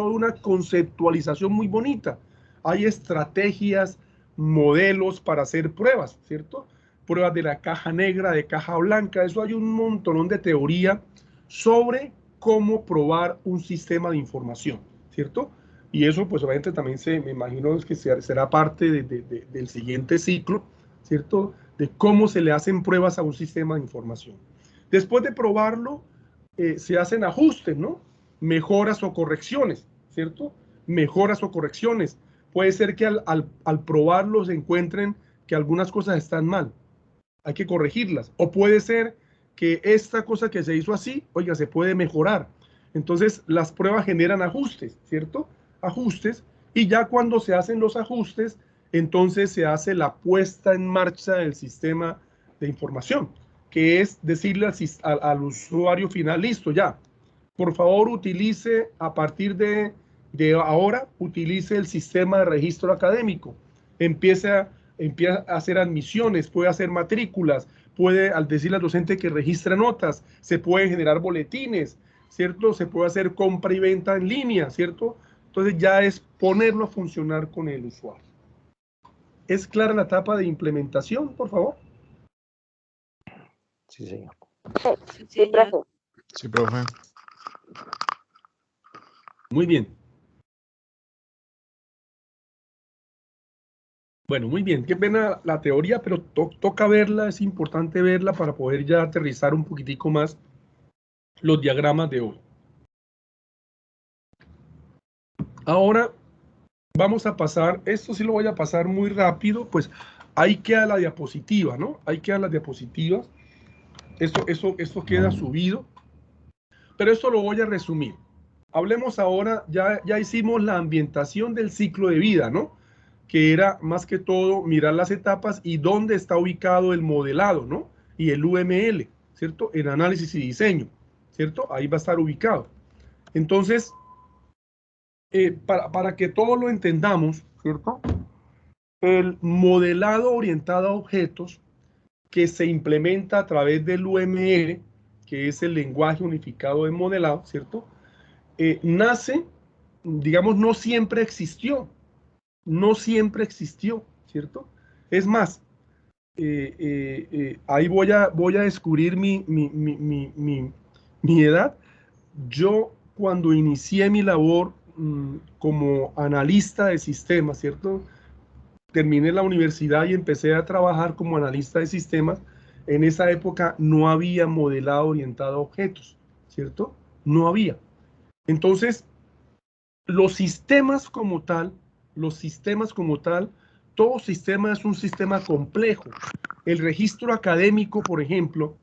una conceptualización muy bonita. Hay estrategias, modelos para hacer pruebas, ¿cierto? Pruebas de la caja negra, de caja blanca, eso hay un montón de teoría sobre cómo probar un sistema de información, ¿cierto? Y eso pues obviamente también me imagino que será parte del siguiente ciclo, ¿cierto? De cómo se le hacen pruebas a un sistema de información. Después de probarlo, se hacen ajustes, ¿no? Mejoras o correcciones, ¿cierto? Mejoras o correcciones. Puede ser que al probarlo se encuentren que algunas cosas están mal. Hay que corregirlas. O puede ser que esta cosa que se hizo así, oiga, se puede mejorar. Entonces, las pruebas generan ajustes, ¿cierto? Ajustes. Y ya cuando se hacen los ajustes, entonces se hace la puesta en marcha del sistema de información, que es decirle al usuario final, listo, ya, por favor utilice a partir de ahora, utilice el sistema de registro académico, empieza a hacer admisiones, puede hacer matrículas, puede al decirle al docente que registre notas, se pueden generar boletines, ¿cierto? Se puede hacer compra y venta en línea, ¿cierto? Entonces ya es ponerlo a funcionar con el usuario. ¿Es clara la etapa de implementación, por favor? Sí, señor. Sí, profe. Sí, profe. Muy bien. Bueno, muy bien. Qué pena la teoría, pero toca verla, es importante verla para poder ya aterrizar un poquitico más los diagramas de hoy. Ahora vamos a pasar, esto sí lo voy a pasar muy rápido, pues ahí queda la diapositiva, ¿no? Ahí quedan las diapositivas. Esto queda subido, pero esto lo voy a resumir. Hablemos ahora, ya hicimos la ambientación del ciclo de vida, ¿no? Que era más que todo mirar las etapas y dónde está ubicado el modelado, ¿no? Y el UML, ¿cierto? En análisis y diseño, ¿cierto? Ahí va a estar ubicado. Entonces, para que todos lo entendamos, ¿cierto? el modelado orientado a objetos que se implementa a través del UML, que es el lenguaje unificado de modelado, ¿cierto? Nace, digamos, no siempre existió, ¿cierto? Es más, ahí voy a descubrir mi edad. Yo, cuando inicié mi labor como analista de sistemas, ¿cierto? Terminé la universidad y empecé a trabajar como analista de sistemas. En esa época no había modelado orientado a objetos, ¿cierto? No había. Entonces, los sistemas como tal, todo sistema es un sistema complejo. El registro académico, por ejemplo,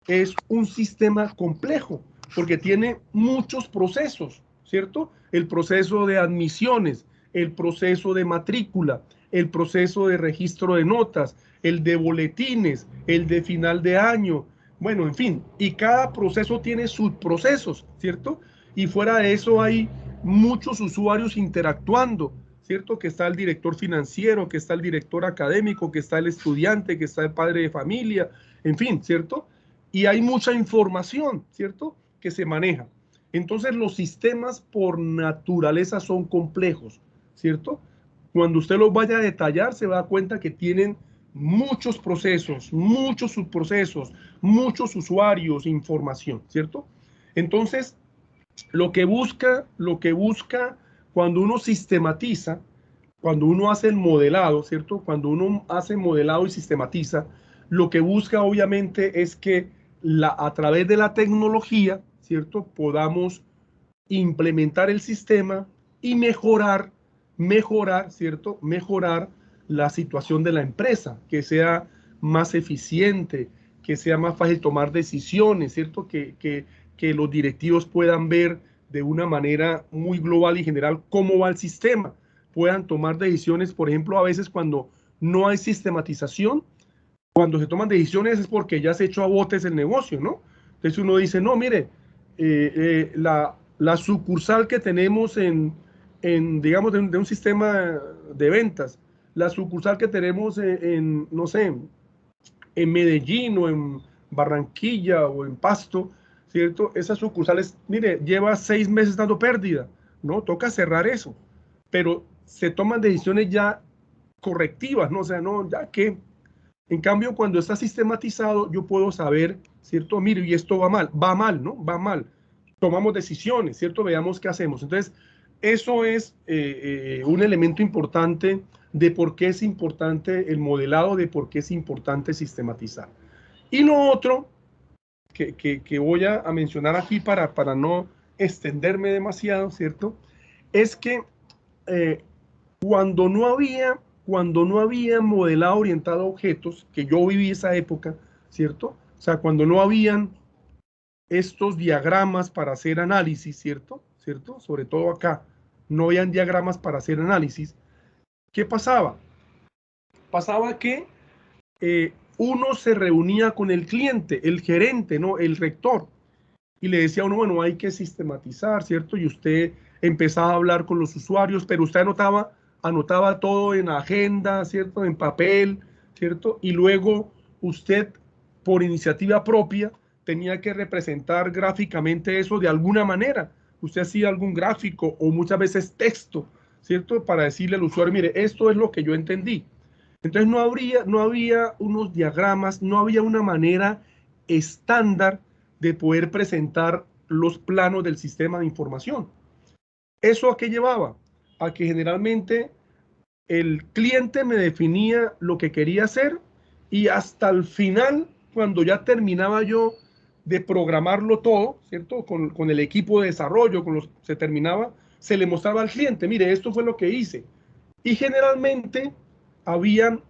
es un sistema complejo porque tiene muchos procesos, ¿cierto? El proceso de admisiones, el proceso de matrícula, el proceso de registro de notas, el de boletines, el de final de año, bueno, en fin, y cada proceso tiene subprocesos, ¿cierto? Y fuera de eso hay muchos usuarios interactuando, ¿cierto? Que está el director financiero, que está el director académico, que está el estudiante, que está el padre de familia, en fin, ¿cierto? Y hay mucha información, ¿cierto? Que se maneja. Entonces los sistemas por naturaleza son complejos, ¿cierto? Cuando usted los vaya a detallar se va a dar cuenta que tienen muchos procesos, muchos subprocesos, muchos usuarios, información, ¿cierto? Entonces, lo que busca cuando uno sistematiza, cuando uno hace el modelado, ¿cierto? Cuando uno hace modelado y sistematiza, lo que busca obviamente es que a través de la tecnología, ¿cierto? Podamos implementar el sistema y mejorar, ¿cierto? Mejorar la situación de la empresa, que sea más eficiente, que sea más fácil tomar decisiones, ¿cierto? Que los directivos puedan ver de una manera muy global y general cómo va el sistema, puedan tomar decisiones, por ejemplo, a veces cuando no hay sistematización, cuando se toman decisiones es porque ya se echó a botes el negocio, ¿no? Entonces uno dice, no, mire, la sucursal que tenemos digamos, de un sistema de ventas, la sucursal que tenemos no sé, en Medellín o en Barranquilla o en Pasto, ¿cierto? Esas sucursales, mire, lleva 6 meses dando pérdida, ¿no? Toca cerrar eso, pero se toman decisiones ya correctivas, ¿no? O sea, no, ya que, en cambio, cuando está sistematizado, yo puedo saber, ¿cierto? Mire, y esto va mal, ¿no? Va mal. Tomamos decisiones, ¿cierto? Veamos qué hacemos. Entonces, eso es un elemento importante de por qué es importante el modelado, de por qué es importante sistematizar. Y lo otro que voy a mencionar aquí para no extenderme demasiado, ¿cierto? Es que cuando no había modelado orientado a objetos, que yo viví esa época, ¿cierto? O sea, cuando no habían estos diagramas para hacer análisis, ¿cierto? Sobre todo acá, no habían diagramas para hacer análisis. ¿Qué pasaba? Pasaba que uno se reunía con el cliente, el gerente, ¿no? El rector, y le decía a uno, bueno, hay que sistematizar, ¿cierto? Y usted empezaba a hablar con los usuarios, pero usted anotaba todo en agenda, ¿cierto? En papel, ¿cierto? Y luego usted, por iniciativa propia, tenía que representar gráficamente eso de alguna manera. Usted hacía algún gráfico o muchas veces texto, ¿cierto? Para decirle al usuario, mire, esto es lo que yo entendí. Entonces no había unos diagramas, no había una manera estándar de poder presentar los planos del sistema de información. ¿Eso a qué llevaba? A que generalmente el cliente me definía lo que quería hacer y hasta el final, cuando ya terminaba yo de programarlo todo, ¿cierto? Con el equipo de desarrollo, se terminaba, se le mostraba al cliente, mire, esto fue lo que hice. Y generalmente habían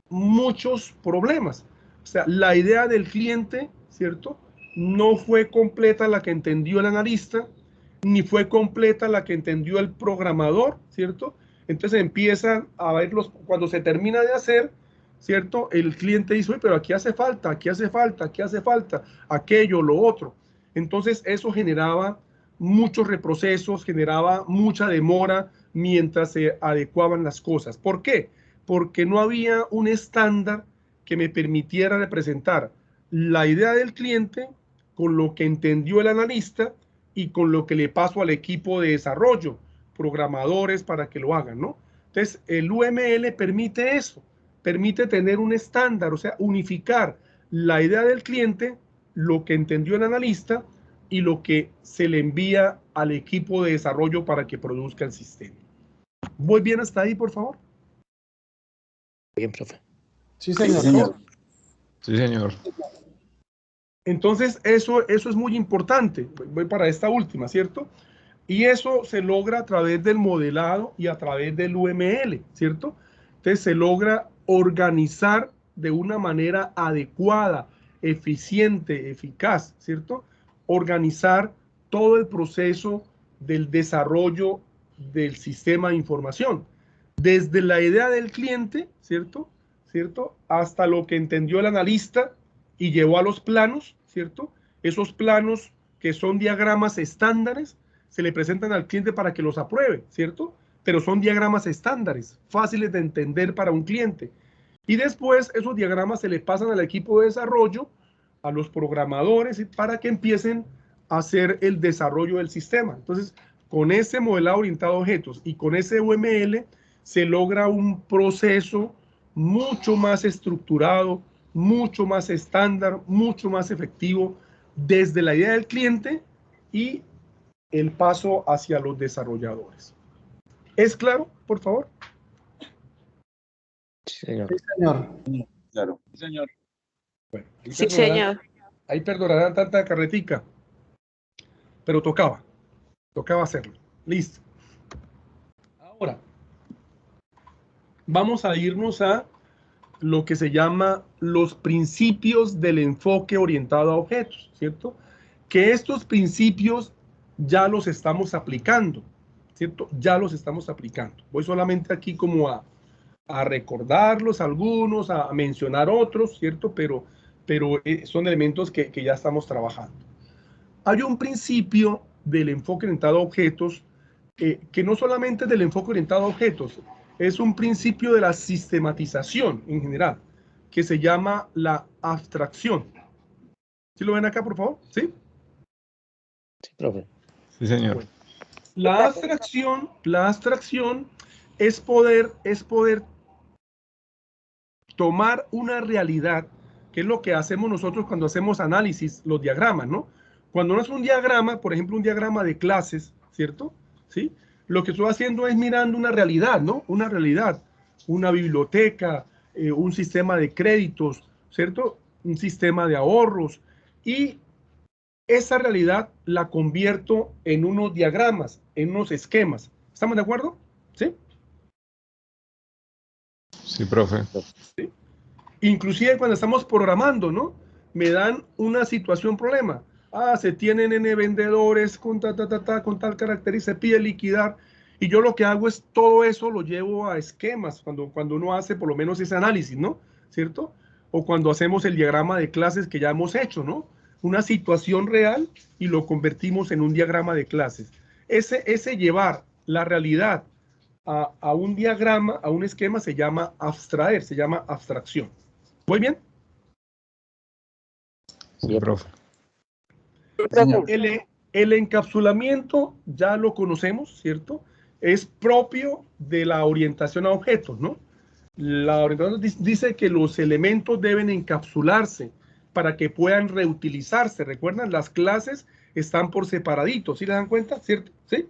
muchos problemas. O sea, la idea del cliente, ¿cierto? No fue completa la que entendió el analista, ni fue completa la que entendió el programador, ¿cierto? Entonces empiezan a verlos, cuando se termina de hacer, ¿cierto? El cliente dice, pero aquí hace falta, aquí hace falta, aquí hace falta, aquello, lo otro. Entonces eso generaba muchos reprocesos, generaba mucha demora mientras se adecuaban las cosas. ¿Por qué? porque no había un estándar que me permitiera representar la idea del cliente con lo que entendió el analista y con lo que le paso al equipo de desarrollo, programadores para que lo hagan, ¿no? Entonces, el UML permite eso, permite tener un estándar, o sea, unificar la idea del cliente, lo que entendió el analista y lo que se le envía al equipo de desarrollo para que produzca el sistema. ¿Voy bien hasta ahí, por favor? Bien, profe. Sí, señor. Sí, señor. Entonces, eso es muy importante. Voy para esta última, ¿cierto? Y eso se logra a través del modelado y a través del UML, ¿cierto? Entonces, se logra organizar de una manera adecuada, eficiente, eficaz, ¿cierto? Organizar todo el proceso del desarrollo del sistema de información. Desde la idea del cliente, ¿cierto? Hasta lo que entendió el analista y llevó a los planos, ¿cierto? Esos planos que son diagramas estándares se le presentan al cliente para que los apruebe, ¿cierto? Pero son diagramas estándares, fáciles de entender para un cliente. Y después esos diagramas se le pasan al equipo de desarrollo, a los programadores, para que empiecen a hacer el desarrollo del sistema. Entonces, con ese modelado orientado a objetos y con ese UML se logra un proceso mucho más estructurado, mucho más estándar, mucho más efectivo desde la idea del cliente y el paso hacia los desarrolladores. ¿Es claro, por favor? Sí, señor. Sí, señor. Claro. Sí, señor. Bueno, Sí, señor. ahí perdonarán tanta carretica, pero tocaba hacerlo. Listo. Ahora, vamos a irnos a lo que se llama los principios del enfoque orientado a objetos, ¿cierto? Que estos principios ya los estamos aplicando, ¿cierto? Ya los estamos aplicando. Voy solamente aquí como a recordarlos algunos, a mencionar otros, ¿cierto? Pero son elementos que ya estamos trabajando. Hay un principio del enfoque orientado a objetos que no solamente es del enfoque orientado a objetos, es un principio de la sistematización en general, que se llama la abstracción. ¿Sí lo ven acá, por favor? ¿Sí? Sí, profe. Sí, señor. Bueno, la abstracción es poder tomar una realidad, que es lo que hacemos nosotros cuando hacemos análisis, los diagramas, ¿no? Cuando no es un diagrama, por ejemplo, un diagrama de clases, ¿cierto? ¿Sí? Lo que estoy haciendo es mirando una realidad, ¿no? Una realidad, una biblioteca, un sistema de créditos, ¿cierto? Un sistema de ahorros. Y esa realidad la convierto en unos diagramas, en unos esquemas. ¿Estamos de acuerdo? ¿Sí? Sí, profe. ¿Sí? Inclusive cuando estamos programando, ¿no? Me dan una situación, problema. Ah, se tienen N vendedores con con tal carácter y se pide liquidar. Y yo lo que hago es todo eso lo llevo a esquemas, cuando uno hace por lo menos ese análisis, ¿no? ¿Cierto? O cuando hacemos el diagrama de clases que ya hemos hecho, ¿no? Una situación real y lo convertimos en un diagrama de clases. Ese llevar la realidad a un diagrama, a un esquema, se llama abstraer, se llama abstracción. ¿Muy bien? Sí, profe. El encapsulamiento ya lo conocemos, ¿cierto? Es propio de la orientación a objetos, ¿no? La orientación dice que los elementos deben encapsularse para que puedan reutilizarse. ¿Recuerdan? Las clases están por separaditos, ¿sí les dan cuenta? ¿Cierto? ¿Sí?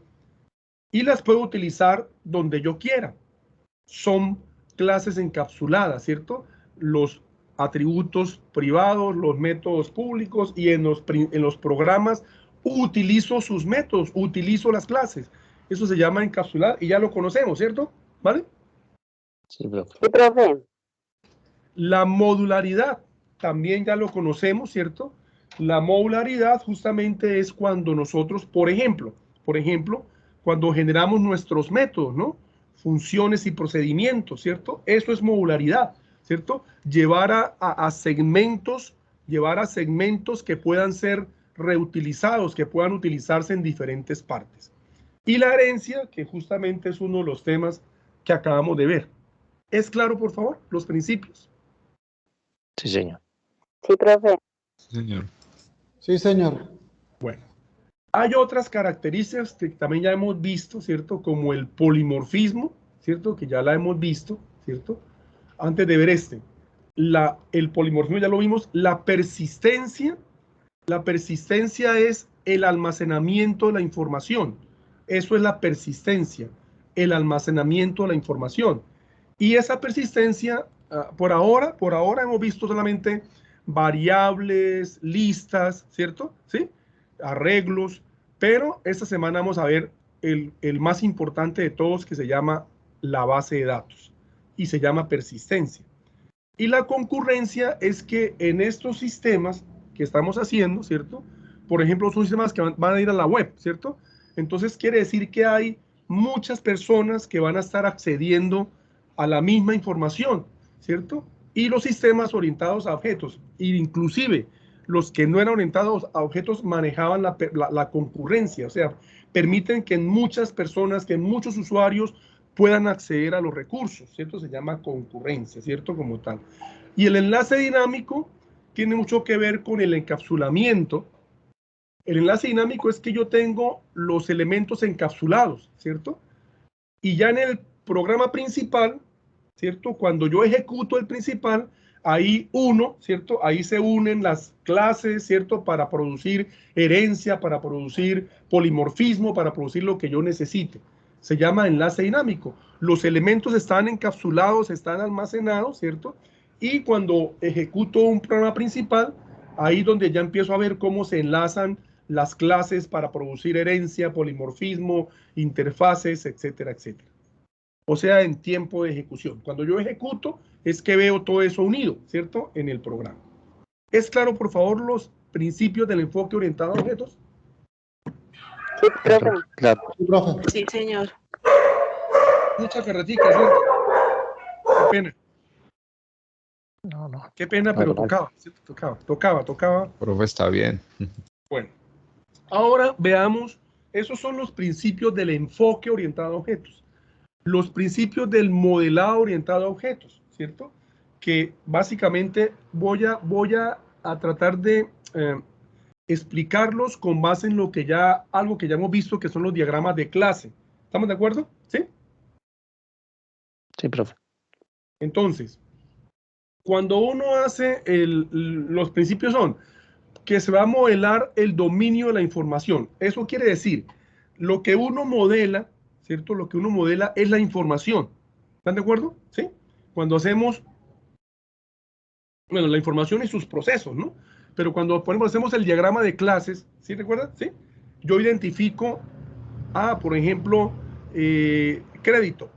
Y las puedo utilizar donde yo quiera. Son clases encapsuladas, ¿cierto? Los atributos privados, los métodos públicos y en los programas utilizo sus métodos, utilizo las clases. Eso se llama encapsular y ya lo conocemos, ¿cierto? ¿Vale? Sí, profe. Sí, profe. La modularidad también ya lo conocemos, ¿cierto? La modularidad justamente es cuando nosotros, por ejemplo, cuando generamos nuestros métodos, ¿no? Funciones y procedimientos, ¿cierto? Eso es modularidad, ¿cierto? Llevar a segmentos que puedan ser reutilizados, que puedan utilizarse en diferentes partes. Y la herencia, que justamente es uno de los temas que acabamos de ver. ¿Es claro, por favor, los principios? Sí, señor. Sí, profe. Sí, señor. Sí, señor. Bueno, hay otras características que también ya hemos visto, ¿cierto? Como el polimorfismo, ¿cierto? Que ya la hemos visto, ¿cierto? Antes de ver el polimorfismo ya lo vimos. La persistencia es el almacenamiento de la información. Eso es la persistencia, el almacenamiento de la información. Y esa persistencia, por ahora hemos visto solamente variables, listas, ¿cierto? ¿Sí? Arreglos, pero esta semana vamos a ver el más importante de todos, que se llama la base de datos y se llama persistencia. Y la concurrencia es que en estos sistemas que estamos haciendo, ¿cierto? Por ejemplo, son sistemas que van a ir a la web, ¿cierto? Entonces quiere decir que hay muchas personas que van a estar accediendo a la misma información, ¿cierto? Y los sistemas orientados a objetos, inclusive los que no eran orientados a objetos, manejaban la concurrencia, o sea, permiten que muchas personas, que muchos usuarios puedan acceder a los recursos, ¿cierto? Se llama concurrencia, ¿cierto? Como tal. Y el enlace dinámico tiene mucho que ver con el encapsulamiento. El enlace dinámico es que yo tengo los elementos encapsulados, ¿cierto? Y ya en el programa principal, ¿cierto? Cuando yo ejecuto el principal, ahí ¿cierto? Ahí se unen las clases, ¿cierto? Para producir herencia, para producir polimorfismo, para producir lo que yo necesite. Se llama enlace dinámico. Los elementos están encapsulados, están almacenados, ¿cierto? Y cuando ejecuto un programa principal, ahí donde ya empiezo a ver cómo se enlazan las clases para producir herencia, polimorfismo, interfaces, etcétera, etcétera. O sea, en tiempo de ejecución. Cuando yo ejecuto, es que veo todo eso unido, ¿cierto? En el programa. ¿Es claro, por favor, los principios del enfoque orientado a objetos? Sí, profe. Claro. Sí, profe. Sí, señor. Mucha carretica, ¿cierto? Qué pena. No. Qué pena, pero Normal. tocaba, ¿cierto? Tocaba. Profe, está bien. Bueno, ahora veamos, esos son los principios del enfoque orientado a objetos. Los principios del modelado orientado a objetos, ¿cierto? Que básicamente voy a tratar de explicarlos con base en algo que ya hemos visto, que son los diagramas de clase. ¿Estamos de acuerdo? ¿Sí? Sí, profe. Entonces, cuando uno hace los principios son que se va a modelar el dominio de la información. Eso quiere decir, lo que uno modela, ¿cierto? Lo que uno modela es la información. ¿Están de acuerdo? ¿Sí? Cuando hacemos, bueno, la información y sus procesos, ¿no? Pero cuando, por ejemplo, hacemos el diagrama de clases, ¿sí recuerdan? ¿Sí? Yo identifico, por ejemplo, crédito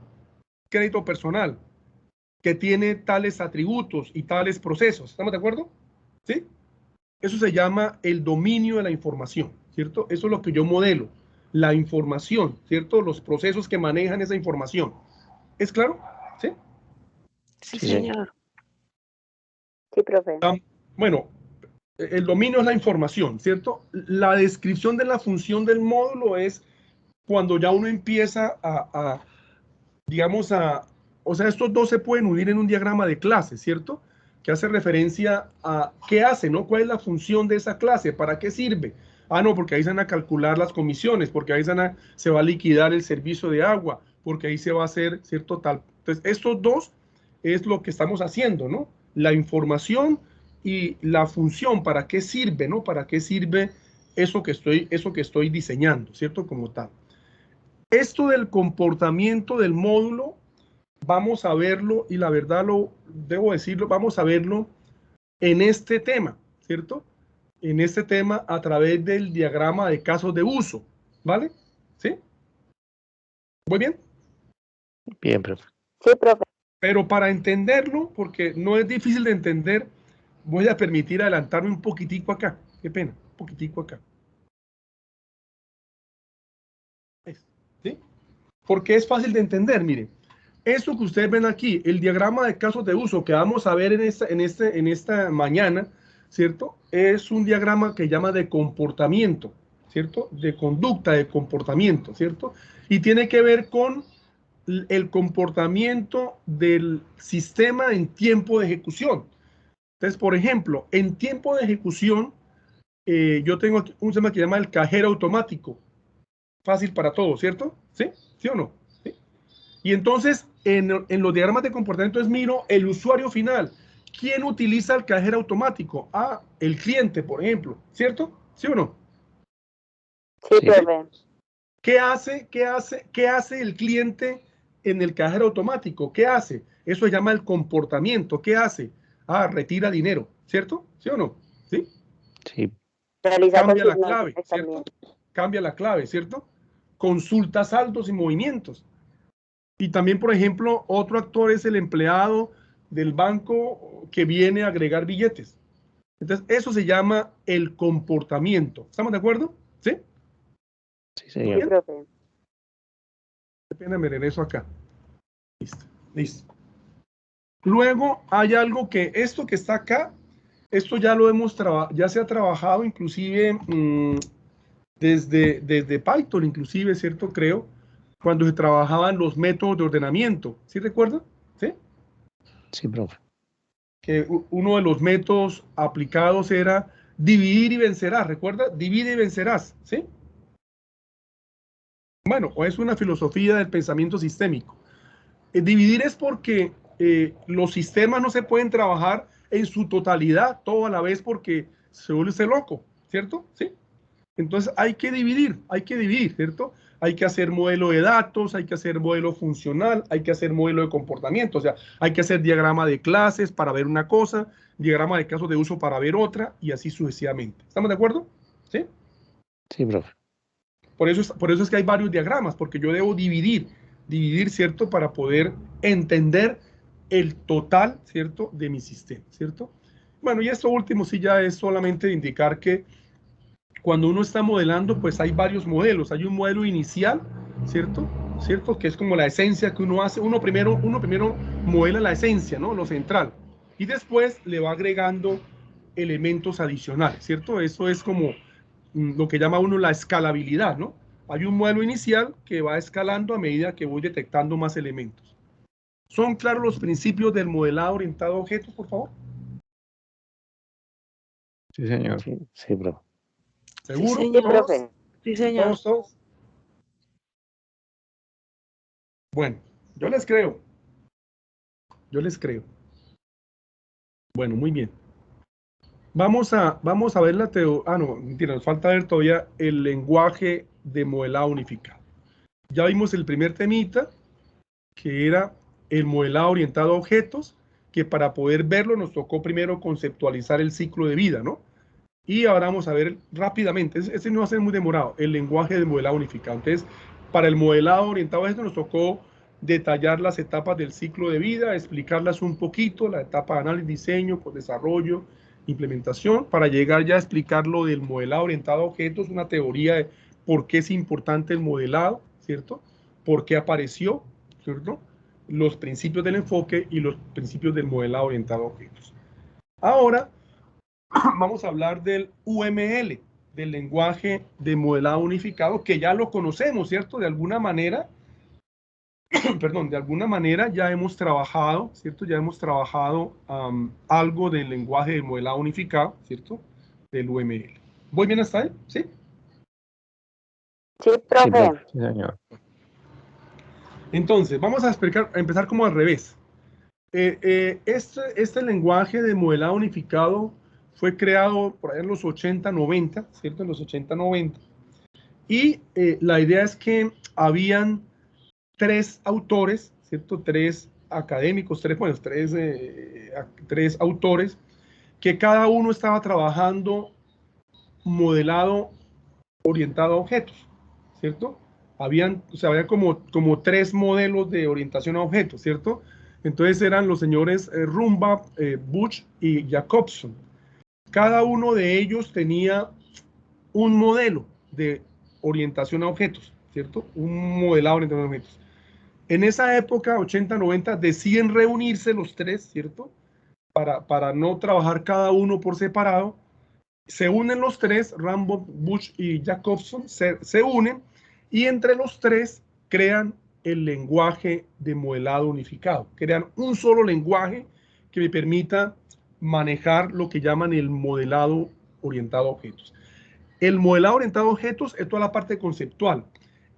personal, que tiene tales atributos y tales procesos. ¿Estamos de acuerdo? ¿Sí? Eso se llama el dominio de la información, ¿cierto? Eso es lo que yo modelo, la información, ¿cierto? Los procesos que manejan esa información. ¿Es claro? ¿Sí? Sí, Sí, señor. Sí, profe. Bueno, el dominio es la información, ¿cierto? La descripción de la función del módulo es cuando ya uno empieza digamos, o sea, estos dos se pueden unir en un diagrama de clase, ¿cierto? Que hace referencia a qué hace, ¿no? ¿Cuál es la función de esa clase? ¿Para qué sirve? No, porque ahí se van a calcular las comisiones, porque ahí se va a liquidar el servicio de agua, porque ahí se va a hacer, ¿cierto? Tal. Entonces, estos dos es lo que estamos haciendo, ¿no? La información y la función, ¿para qué sirve, ¿no? ¿Para qué sirve eso que estoy diseñando, ¿cierto? Como tal. Esto del comportamiento del módulo, vamos a verlo, y la verdad debo decirlo, vamos a verlo en este tema, ¿cierto? En este tema a través del diagrama de casos de uso, ¿vale? ¿Sí? ¿Muy bien? Bien, profe. Sí, profe. Pero para entenderlo, porque no es difícil de entender, voy a permitir adelantarme un poquitico acá. Qué pena, un poquitico acá. ¿Sí? Porque es fácil de entender, miren. Esto que ustedes ven aquí, el diagrama de casos de uso que vamos a ver en esta mañana, ¿cierto? Es un diagrama que llama de comportamiento, ¿cierto? De conducta, de comportamiento, ¿cierto? Y tiene que ver con el comportamiento del sistema en tiempo de ejecución. Entonces, por ejemplo, en tiempo de ejecución, yo tengo aquí un sistema que se llama el cajero automático. Fácil para todos, ¿cierto? ¿Sí? ¿Sí o no? ¿Sí? Y entonces, en los diagramas de comportamiento es miro el usuario final. ¿Quién utiliza el cajero automático? Ah, el cliente, por ejemplo, ¿cierto? ¿Sí o no? Sí, Sí. profe. ¿Qué hace el cliente en el cajero automático? ¿Qué hace? Eso se llama el comportamiento. ¿Qué hace? Ah, retira dinero, ¿cierto? ¿Sí o no? ¿Sí? Sí. Realiza Cambia la consignaciones clave, también. ¿cierto? Cambia la clave, ¿cierto? Consulta saldos y movimientos. Y también, por ejemplo, otro actor es el empleado del banco que viene a agregar billetes. Entonces, eso se llama el comportamiento. ¿Estamos de acuerdo? ¿Sí? Sí, Sí, señor. profe. Qué pena, me regreso acá. Listo, listo. Luego hay algo que esto que está acá, esto ya lo hemos ya se ha trabajado inclusive desde Python, inclusive, ¿cierto? Creo, cuando se trabajaban los métodos de ordenamiento. ¿Sí recuerdan? ¿Sí? Sí, profe. Que uno de los métodos aplicados era dividir y vencerás. ¿Recuerda? Divide y vencerás. ¿Sí? Bueno, es una filosofía del pensamiento sistémico. Dividir es porque los sistemas no se pueden trabajar en su totalidad, todo a la vez, porque se vuelve loco, ¿cierto? Sí. Entonces hay que dividir, ¿cierto? Hay que hacer modelo de datos, hay que hacer modelo funcional, hay que hacer modelo de comportamiento, o sea, hay que hacer diagrama de clases para ver una cosa, diagrama de casos de uso para ver otra, y así sucesivamente. ¿Estamos de acuerdo? ¿Sí? Sí, profe. Por eso es que hay varios diagramas, porque yo debo dividir, ¿cierto? Para poder entender el total, ¿cierto? De mi sistema, ¿cierto? Bueno, y esto último sí ya es solamente indicar que cuando uno está modelando, pues hay varios modelos. Hay un modelo inicial, ¿cierto? ¿Cierto? Que es como la esencia que uno hace. Uno primero modela la esencia, ¿no? Lo central. Y después le va agregando elementos adicionales, ¿cierto? Eso es como lo que llama uno la escalabilidad, ¿no? Hay un modelo inicial que va escalando a medida que voy detectando más elementos. ¿Son claros los principios del modelado orientado a objetos, por favor? Sí, señor. Sí, sí, profe. ¿Seguro? Sí, profe. Sí, señor. ¿Todos? Bueno, yo les creo. Bueno, muy bien. Vamos a ver la teoría. Ah, no, mentira, nos falta ver todavía el lenguaje de modelado unificado. Ya vimos el primer temita, que era el modelado orientado a objetos, que para poder verlo nos tocó primero conceptualizar el ciclo de vida, ¿no? Y ahora vamos a ver rápidamente, ese no va a ser muy demorado, el lenguaje de modelado unificado. Entonces, para el modelado orientado a objetos nos tocó detallar las etapas del ciclo de vida, explicarlas un poquito, la etapa de análisis, diseño, pues, desarrollo, implementación, para llegar ya a explicar lo del modelado orientado a objetos, una teoría de por qué es importante el modelado, ¿cierto? ¿Por qué apareció, ¿cierto? Los principios del enfoque y los principios del modelado orientado a objetos. Ahora vamos a hablar del UML, del lenguaje de modelado unificado, que ya lo conocemos, ¿cierto? De alguna manera, perdón, de alguna manera ya hemos trabajado, ¿cierto? Ya hemos trabajado algo del lenguaje de modelado unificado, ¿cierto? Del UML. ¿Voy bien hasta ahí? ¿Sí? Sí, Sí, profe. profe. Sí, señor. Entonces, vamos a empezar como al revés. Este lenguaje de modelado unificado fue creado por ahí en los 80, 90, ¿cierto? En los 80, 90. Y la idea es que habían tres autores, ¿cierto? Tres académicos, tres autores, que cada uno estaba trabajando modelado orientado a objetos, ¿cierto? Había como tres modelos de orientación a objetos, ¿cierto? Entonces eran los señores Rumbaugh, Bush y Jacobson. Cada uno de ellos tenía un modelo de orientación a objetos, ¿cierto? Un modelado de orientación a objetos. En esa época, 80, 90, deciden reunirse los tres, ¿cierto? Para no trabajar cada uno por separado. Se unen los tres, Rumbaugh, Bush y Jacobson, se unen y entre los tres crean el lenguaje de modelado unificado. Crean un solo lenguaje que me permita manejar lo que llaman el modelado orientado a objetos. El modelado orientado a objetos es toda la parte conceptual.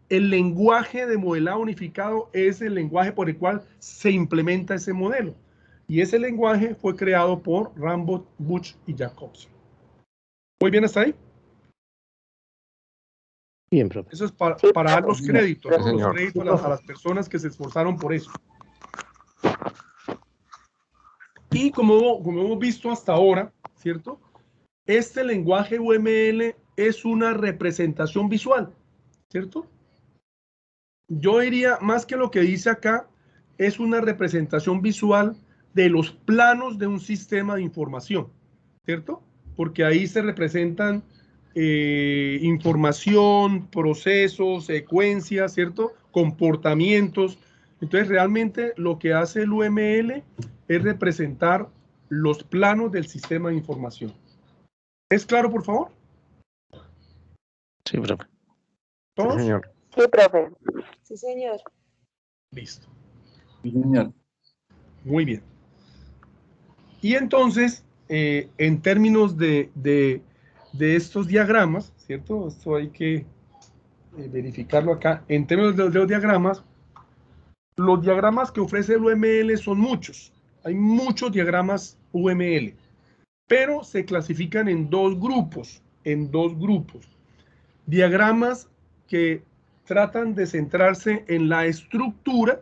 El lenguaje de modelado unificado es el lenguaje por el cual se implementa ese modelo. Y ese lenguaje fue creado por Rambod, Bush y Jacobson. ¿Muy bien hasta ahí? Bien, profe. Eso es para Sí, dar los créditos, Sí, ¿no? Los señor. créditos a las personas que se esforzaron por eso. Y como hemos visto hasta ahora, ¿cierto? Este lenguaje UML es una representación visual, ¿cierto? Yo diría, más que lo que dice acá, es una representación visual de los planos de un sistema de información, ¿cierto? Porque ahí se representan información, procesos, secuencias, ¿cierto? Comportamientos. Entonces, realmente lo que hace el UML es representar los planos del sistema de información. ¿Es claro, por favor? Sí, profe. Sí, ¿Todos? señor. Sí, profe. Sí, señor. Listo. Sí, señor. Muy bien. Y entonces, en términos de estos diagramas, ¿cierto? Esto hay que verificarlo acá. En términos de los diagramas que ofrece el UML son muchos. Hay muchos diagramas UML, pero se clasifican en dos grupos, Diagramas que tratan de centrarse en la estructura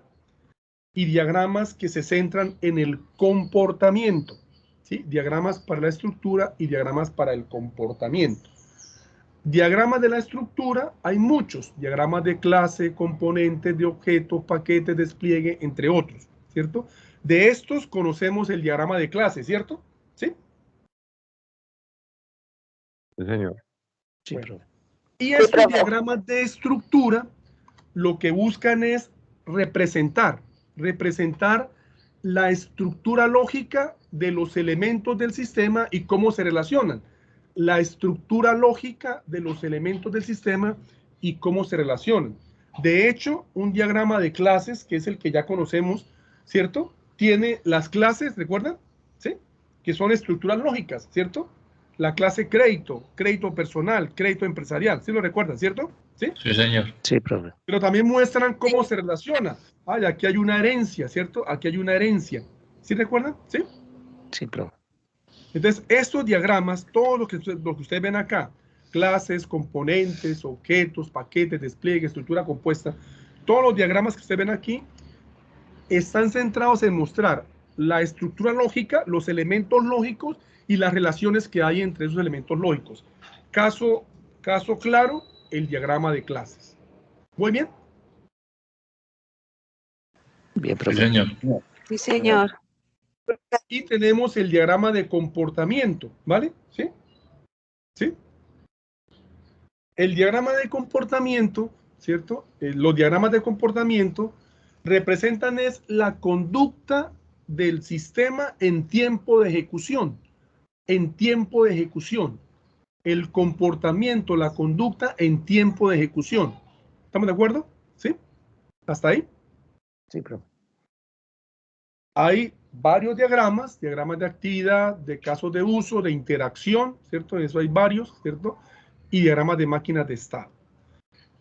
y diagramas que se centran en el comportamiento. ¿Sí? Diagramas para la estructura y diagramas para el comportamiento. Diagramas de la estructura hay muchos, diagramas de clase, componentes de objetos, paquetes, despliegue, entre otros, ¿cierto? De estos conocemos el diagrama de clase, ¿cierto? ¿Sí? Sí, señor. Sí, Bueno. profe. Y Sí, estos profe. diagramas de estructura lo que buscan es representar la estructura lógica de los elementos del sistema y cómo se relacionan. La estructura lógica de los elementos del sistema y cómo se relacionan. De hecho, un diagrama de clases, que es el que ya conocemos, ¿cierto? Tiene las clases, ¿recuerdan? ¿Sí? Que son estructuras lógicas, ¿cierto? La clase crédito, crédito personal, crédito empresarial, ¿sí lo recuerdan, cierto? ¿Sí? Sí, señor. Sí, profe. Pero también muestran cómo se relaciona. Ay, aquí hay una herencia, ¿cierto? Aquí hay una herencia. ¿Sí recuerdan? ¿Sí? Sí, profe. Entonces, estos diagramas, todo lo que ustedes ven acá, clases, componentes, objetos, paquetes, despliegue, estructura compuesta, todos los diagramas que ustedes ven aquí están centrados en mostrar la estructura lógica, los elementos lógicos y las relaciones que hay entre esos elementos lógicos. Caso claro, el diagrama de clases. ¿Muy bien? Bien, Sí, profe. señor. Sí, señor. Y tenemos el diagrama de comportamiento, ¿vale? ¿Sí? ¿Sí? El diagrama de comportamiento, ¿cierto? Los diagramas de comportamiento representan es la conducta del sistema en tiempo de ejecución. En tiempo de ejecución. El comportamiento, la conducta en tiempo de ejecución. ¿Estamos de acuerdo? ¿Sí? ¿Hasta ahí? Sí, profe. Hay varios diagramas de actividad, de casos de uso, de interacción, ¿cierto? Eso hay varios, ¿cierto? Y diagramas de máquinas de estado.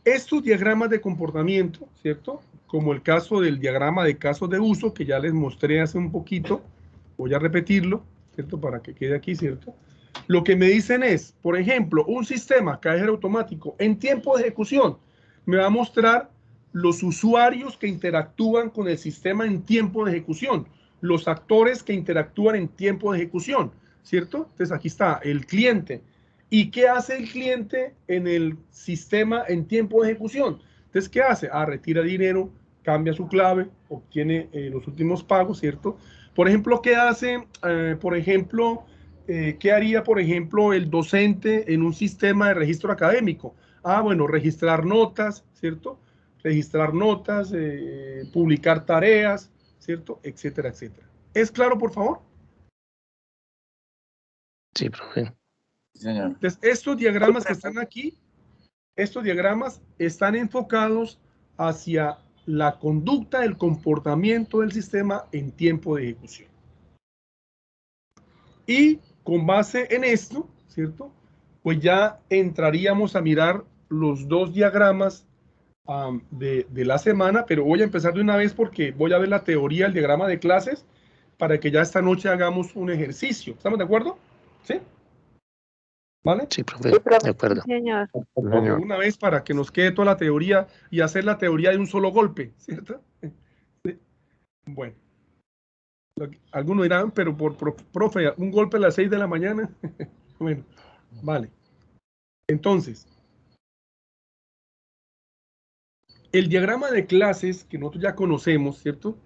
Estos diagramas de comportamiento, ¿cierto? Como el caso del diagrama de casos de uso, que ya les mostré hace un poquito, voy a repetirlo, ¿cierto? Para que quede aquí, ¿cierto? Lo que me dicen es, por ejemplo, un sistema cajero automático en tiempo de ejecución me va a mostrar los usuarios que interactúan con el sistema en tiempo de ejecución, los actores que interactúan en tiempo de ejecución, ¿cierto? Entonces aquí está el cliente. ¿Y qué hace el cliente en el sistema en tiempo de ejecución? Entonces, ¿qué hace? Retira dinero, cambia su clave, obtiene los últimos pagos, ¿cierto? Por ejemplo, ¿qué hace? ¿Qué haría, por ejemplo, el docente en un sistema de registro académico? Bueno, registrar notas, ¿cierto? Registrar notas, publicar tareas, ¿cierto? Etcétera, etcétera. ¿Es claro, por favor? Sí, profe. Sí, señor. Entonces, estos diagramas que están aquí, estos diagramas están enfocados hacia la conducta, el comportamiento del sistema en tiempo de ejecución. Y con base en esto, ¿cierto? Pues ya entraríamos a mirar los dos diagramas de la semana, pero voy a empezar de una vez porque voy a ver la teoría, el diagrama de clases, para que ya esta noche hagamos un ejercicio. ¿Estamos de acuerdo? ¿Sí? ¿Vale? Sí, profe. Sí, profe. De acuerdo. Sí, señor. Sí, señor. Una vez para que nos quede toda la teoría y hacer la teoría de un solo golpe, ¿cierto? Sí. Bueno. Algunos dirán, pero profe, un golpe a las 6 de la mañana. Bueno, vale. Entonces, el diagrama de clases que nosotros ya conocemos, ¿cierto?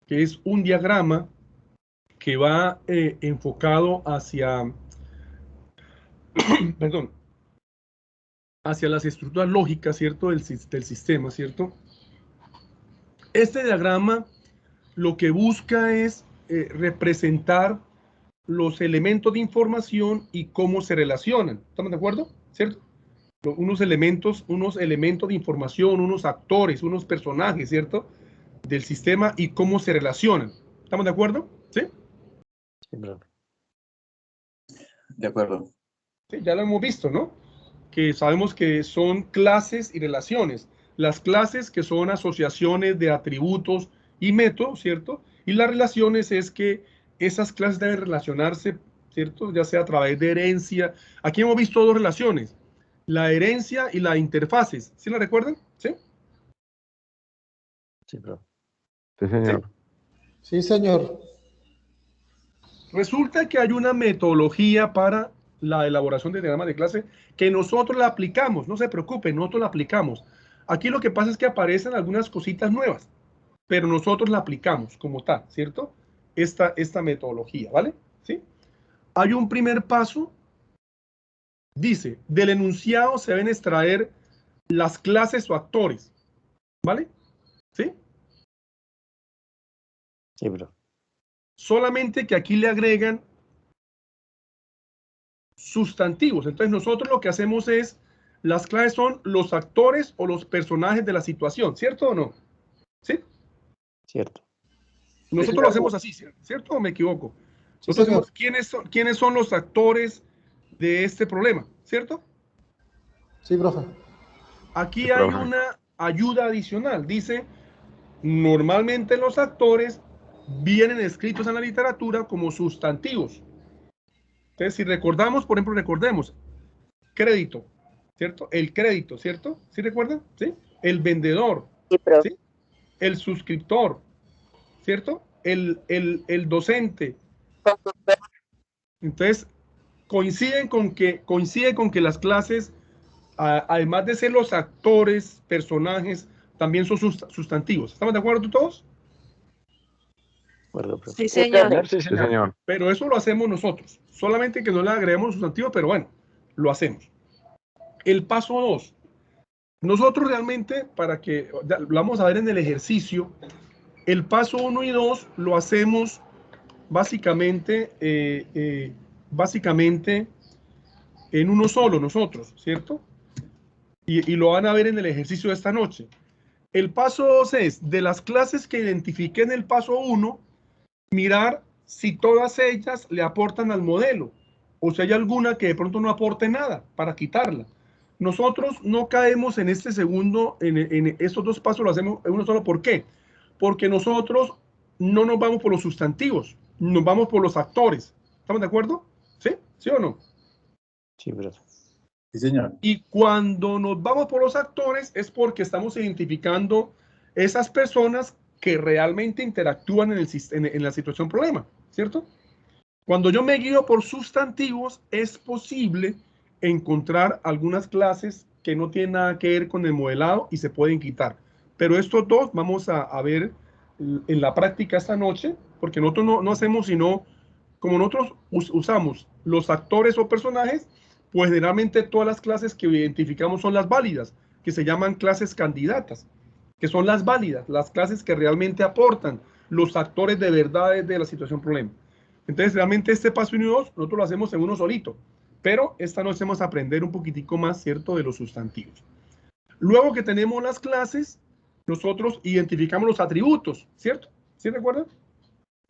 Que es un diagrama que va enfocado hacia, perdón, hacia las estructuras lógicas, ¿cierto? Del sistema, ¿cierto? Este diagrama lo que busca es representar los elementos de información y cómo se relacionan. ¿Estamos de acuerdo? ¿Cierto? Unos elementos de información, unos actores, unos personajes, ¿cierto? Del sistema y cómo se relacionan. ¿Estamos de acuerdo? ¿Sí? Sí, profe. De acuerdo. Sí, ya lo hemos visto, ¿no? Que sabemos que son clases y relaciones. Las clases que son asociaciones de atributos y métodos, ¿cierto? Y las relaciones es que esas clases deben relacionarse, ¿cierto? Ya sea a través de herencia. Aquí hemos visto dos relaciones, la herencia y la interfaces. ¿Sí la recuerdan? ¿Sí? Sí, profe. Sí, señor. Sí, señor. Resulta que hay una metodología para la elaboración de diagramas de clase que nosotros la aplicamos. No se preocupen, nosotros la aplicamos. Aquí lo que pasa es que aparecen algunas cositas nuevas, pero nosotros la aplicamos como tal, ¿cierto? Esta metodología, ¿vale? ¿Sí? Hay un primer paso. Dice, del enunciado se deben extraer las clases o actores, ¿vale? ¿Sí? Sí, profe. Solamente que aquí le agregan sustantivos. Entonces nosotros lo que hacemos es, las clases son los actores o los personajes de la situación, ¿cierto o no? ¿Sí? Cierto. Nosotros lo hacemos así, ¿cierto o me equivoco? Sí, Nosotros señor. decimos, ¿quiénes son los actores de este problema? ¿Cierto? Sí, profe. Aquí Sí, hay profe. una ayuda adicional. Dice, normalmente los actores vienen escritos en la literatura como sustantivos. Entonces, si recordamos, por ejemplo, recordemos, crédito, ¿cierto? El crédito, ¿cierto? ¿Sí recuerdan? ¿Sí? El vendedor, Sí, profe. ¿sí? El suscriptor, ¿cierto? El docente. Entonces, coincide con que las clases, además de ser los actores, personajes, también son sustantivos. ¿Estamos de acuerdo todos? De acuerdo, profe. Sí, Sí, señor. profe. Sí, señor. Pero eso lo hacemos nosotros. Solamente que no le agregamos sustantivos, pero bueno, lo hacemos. El paso 2. Nosotros realmente, para que lo vamos a ver en el ejercicio, el paso 1 y 2 lo hacemos básicamente en uno solo nosotros, ¿cierto? Y lo van a ver en el ejercicio de esta noche. El paso 2 es, de las clases que identifiqué en el paso 1, mirar si todas ellas le aportan al modelo o si hay alguna que de pronto no aporte nada para quitarla. Nosotros no caemos en este segundo, en estos dos pasos lo hacemos en uno solo. ¿Por qué? Porque nosotros no nos vamos por los sustantivos, nos vamos por los actores. ¿Estamos de acuerdo? ¿Sí? ¿Sí o no? Sí, profe. Sí, señor. Y cuando nos vamos por los actores es porque estamos identificando esas personas que realmente interactúan en la situación problema, ¿cierto? Cuando yo me guío por sustantivos, es posible encontrar algunas clases que no tienen nada que ver con el modelado y se pueden quitar. Pero estos dos vamos a ver en la práctica esta noche, porque nosotros no hacemos sino, como nosotros usamos los actores o personajes, pues generalmente todas las clases que identificamos son las válidas, que se llaman clases candidatas, que son las válidas, las clases que realmente aportan, los actores de verdad de la situación problema. Entonces, realmente este paso 1 y 2, nosotros lo hacemos en uno solito, pero esta noche vamos a aprender un poquitico más, ¿cierto?, de los sustantivos. Luego que tenemos las clases, nosotros identificamos los atributos, ¿cierto? ¿Sí recuerdan?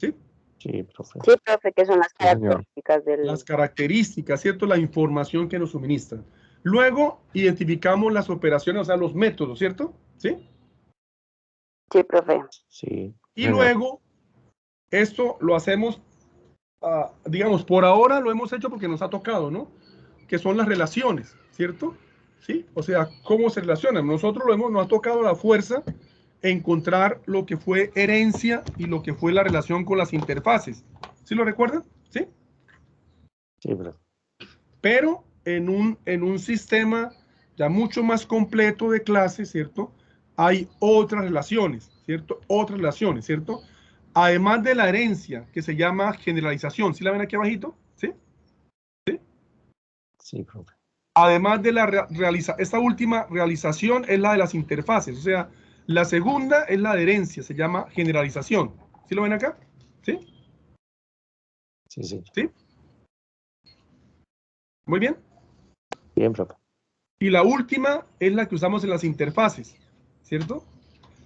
¿Sí? Sí, profe. Sí, profe, que son las Sí, señor. características del... Las características, ¿cierto? La información que nos suministran. Luego identificamos las operaciones, o sea, los métodos, ¿cierto? ¿Sí? Sí, profe. Sí. Y Señor. luego, esto lo hacemos, digamos, por ahora lo hemos hecho porque nos ha tocado, ¿no? Que son las relaciones, ¿cierto? ¿Sí? O sea, cómo se relacionan. Nosotros nos ha tocado la fuerza encontrar lo que fue herencia y lo que fue la relación con las interfaces. ¿Sí lo recuerdan? ¿Sí? Sí, profe. Pero en un sistema ya mucho más completo de clases, ¿cierto? Hay otras relaciones, ¿cierto? Otras relaciones, ¿cierto? Además de la herencia, que se llama generalización. ¿Sí la ven aquí abajito? ¿Sí? Sí, profe. Además de la esta última realización es la de las interfaces. O sea, la segunda es la de herencia, se llama generalización. ¿Sí lo ven acá? ¿Sí? Sí, señor. ¿Sí? Muy bien. Bien, profe. Y la última es la que usamos en las interfaces, ¿cierto?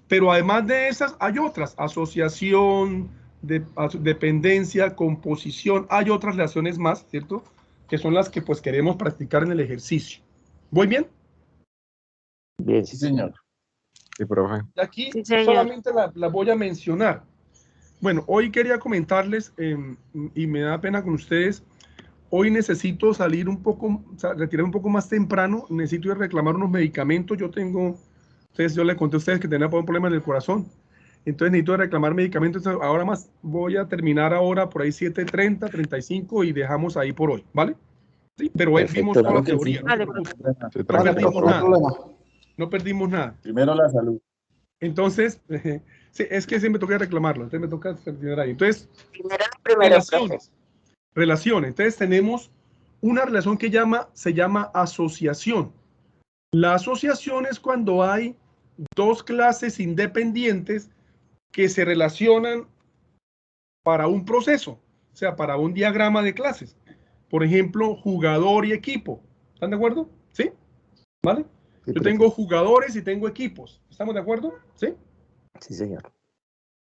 Pero además de esas hay otras, asociación, dependencia, composición, hay otras relaciones más, ¿cierto? Que son las que pues queremos practicar en el ejercicio. ¿Voy bien? Bien, Sí, sí, señor. Sí, profe. Y aquí Sí, señor. solamente la voy a mencionar. Bueno, hoy quería comentarles, y me da pena con ustedes, hoy necesito salir un poco, o sea, retirar un poco más temprano, necesito ir a reclamar unos medicamentos. Yo le conté a ustedes que tenía un problema en el corazón, entonces necesito reclamar medicamentos. Ahora más voy a terminar ahora por ahí 7:30, 35 y dejamos ahí por hoy, ¿vale? Sí, pero hoy vimos Perfecto, toda la Claro que sí. teoría, no se Vale, preocupen, Sí, no profe. Vale, perdimos profe, no hay nada, problema. no perdimos nada. Primero la salud. Entonces, sí, es que siempre me toca reclamarlo, entonces me toca terminar ahí. Entonces, Primero, profe. relaciones. Relaciones. Entonces tenemos una relación que se llama asociación. La asociación es cuando hay dos clases independientes que se relacionan para un proceso, o sea, para un diagrama de clases. Por ejemplo, jugador y equipo. ¿Están de acuerdo? ¿Sí? ¿Vale? Sí, Yo profe. tengo jugadores y tengo equipos. ¿Estamos de acuerdo? ¿Sí? Sí, señor.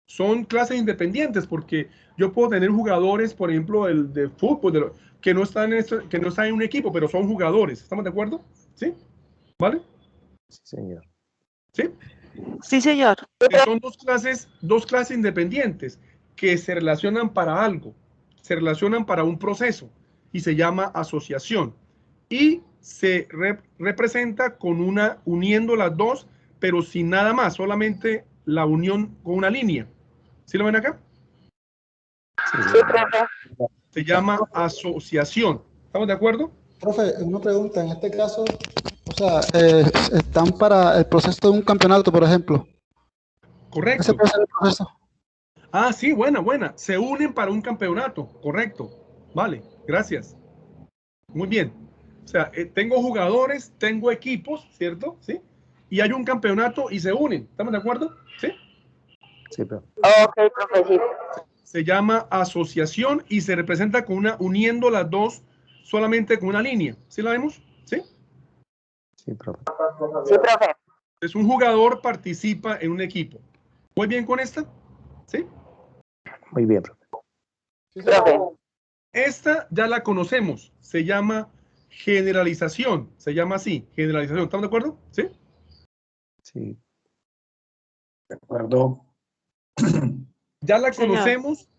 Son clases independientes porque yo puedo tener jugadores, por ejemplo, el de fútbol, que no están en un equipo, pero son jugadores. ¿Estamos de acuerdo? ¿Sí? ¿Vale? Sí, señor. ¿Sí? Sí, señor. Que son dos clases independientes que se relacionan para algo, se relacionan para un proceso y se llama asociación. Y se representa con uniendo las dos, pero sin nada más, solamente la unión con una línea. ¿Sí lo ven acá? Sí, Sí, señor. profe. Se llama asociación. ¿Estamos de acuerdo? Profe, una pregunta. En este caso, o sea, están para el proceso de un campeonato, por ejemplo. ¿Ese Correcto. puede ser el proceso? Ah, sí, buena. Se unen para un campeonato. Correcto. Vale, gracias. Muy bien. O sea, tengo jugadores, tengo equipos, ¿cierto? ¿Sí? Y hay un campeonato y se unen. ¿Estamos de acuerdo? ¿Sí? Sí, profe. Ok, profe, sí. Se llama asociación y se representa con uniendo las dos solamente con una línea. ¿Sí la vemos? ¿Sí? Sí, profe. Sí, profe. Entonces un jugador participa en un equipo. ¿Muy bien con esta? ¿Sí? Muy bien, profe. Sí, señor. Profe. Esta ya la conocemos. Se llama generalización. Se llama así, generalización. ¿Estamos de acuerdo? ¿Sí? Sí. De acuerdo. Ya la Señor. conocemos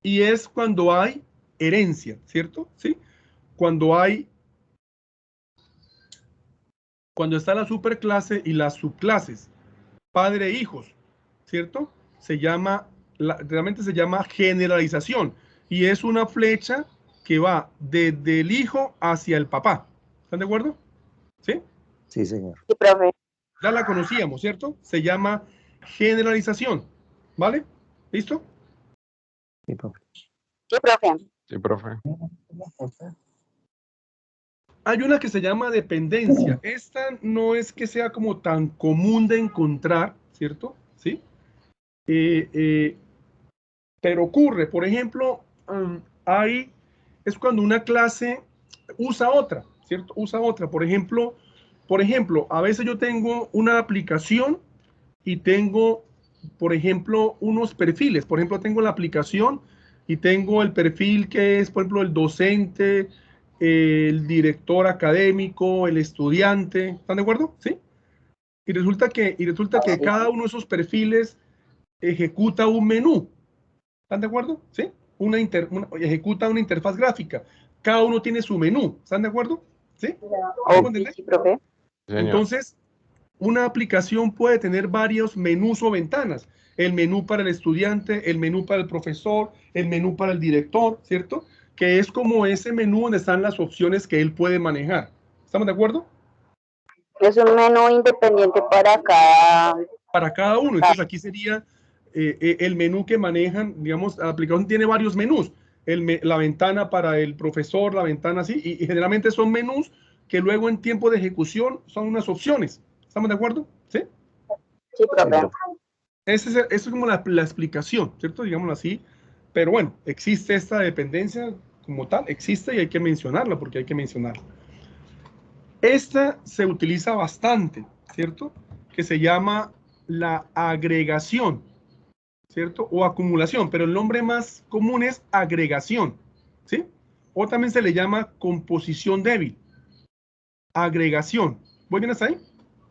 y es cuando hay herencia, ¿cierto? ¿Sí? Cuando está la superclase y las subclases, padre e hijos, ¿cierto? Realmente se llama generalización y es una flecha que va desde el hijo hacia el papá. ¿Están de acuerdo? ¿Sí? Sí, señor. Sí, profe. Ya la conocíamos, ¿cierto? Se llama generalización. ¿Vale? ¿Listo? Sí, profe. Sí, profe. Sí, profe. Hay una que se llama dependencia. Esta no es que sea como tan común de encontrar, ¿cierto? ¿Sí? Pero ocurre, por ejemplo, es cuando una clase usa otra, ¿cierto? Usa otra. Por ejemplo, a veces yo tengo una aplicación y tengo, por ejemplo, unos perfiles. Por ejemplo, tengo la aplicación y tengo el perfil que es, por ejemplo, el docente, el director académico, el estudiante. ¿Están de acuerdo? ¿Sí? Y resulta que cada uno de esos perfiles ejecuta un menú. ¿Están de acuerdo? ¿Sí? Ejecuta una interfaz gráfica. Cada uno tiene su menú. ¿Están de acuerdo? ¿Sí? Sí, profe. Sí, señor. Entonces, una aplicación puede tener varios menús o ventanas. El menú para el estudiante, el menú para el profesor, el menú para el director, ¿cierto? Que es como ese menú donde están las opciones que él puede manejar. ¿Estamos de acuerdo? Es un menú independiente para cada uno. Entonces aquí sería el menú que manejan, digamos, la aplicación tiene varios menús. La ventana para el profesor, la ventana así, y generalmente son menús que luego en tiempo de ejecución son unas opciones. ¿Estamos de acuerdo? ¿Sí? Sí, profe. Eso es como la explicación, ¿cierto? Digámoslo así. Pero bueno, existe esta dependencia como tal, existe y hay que mencionarla porque hay que mencionarla. Esta se utiliza bastante, ¿cierto? Que se llama la agregación, ¿cierto? O acumulación, pero el nombre más común es agregación, ¿sí? O también se le llama composición débil. Agregación. ¿Voy bien hasta ahí?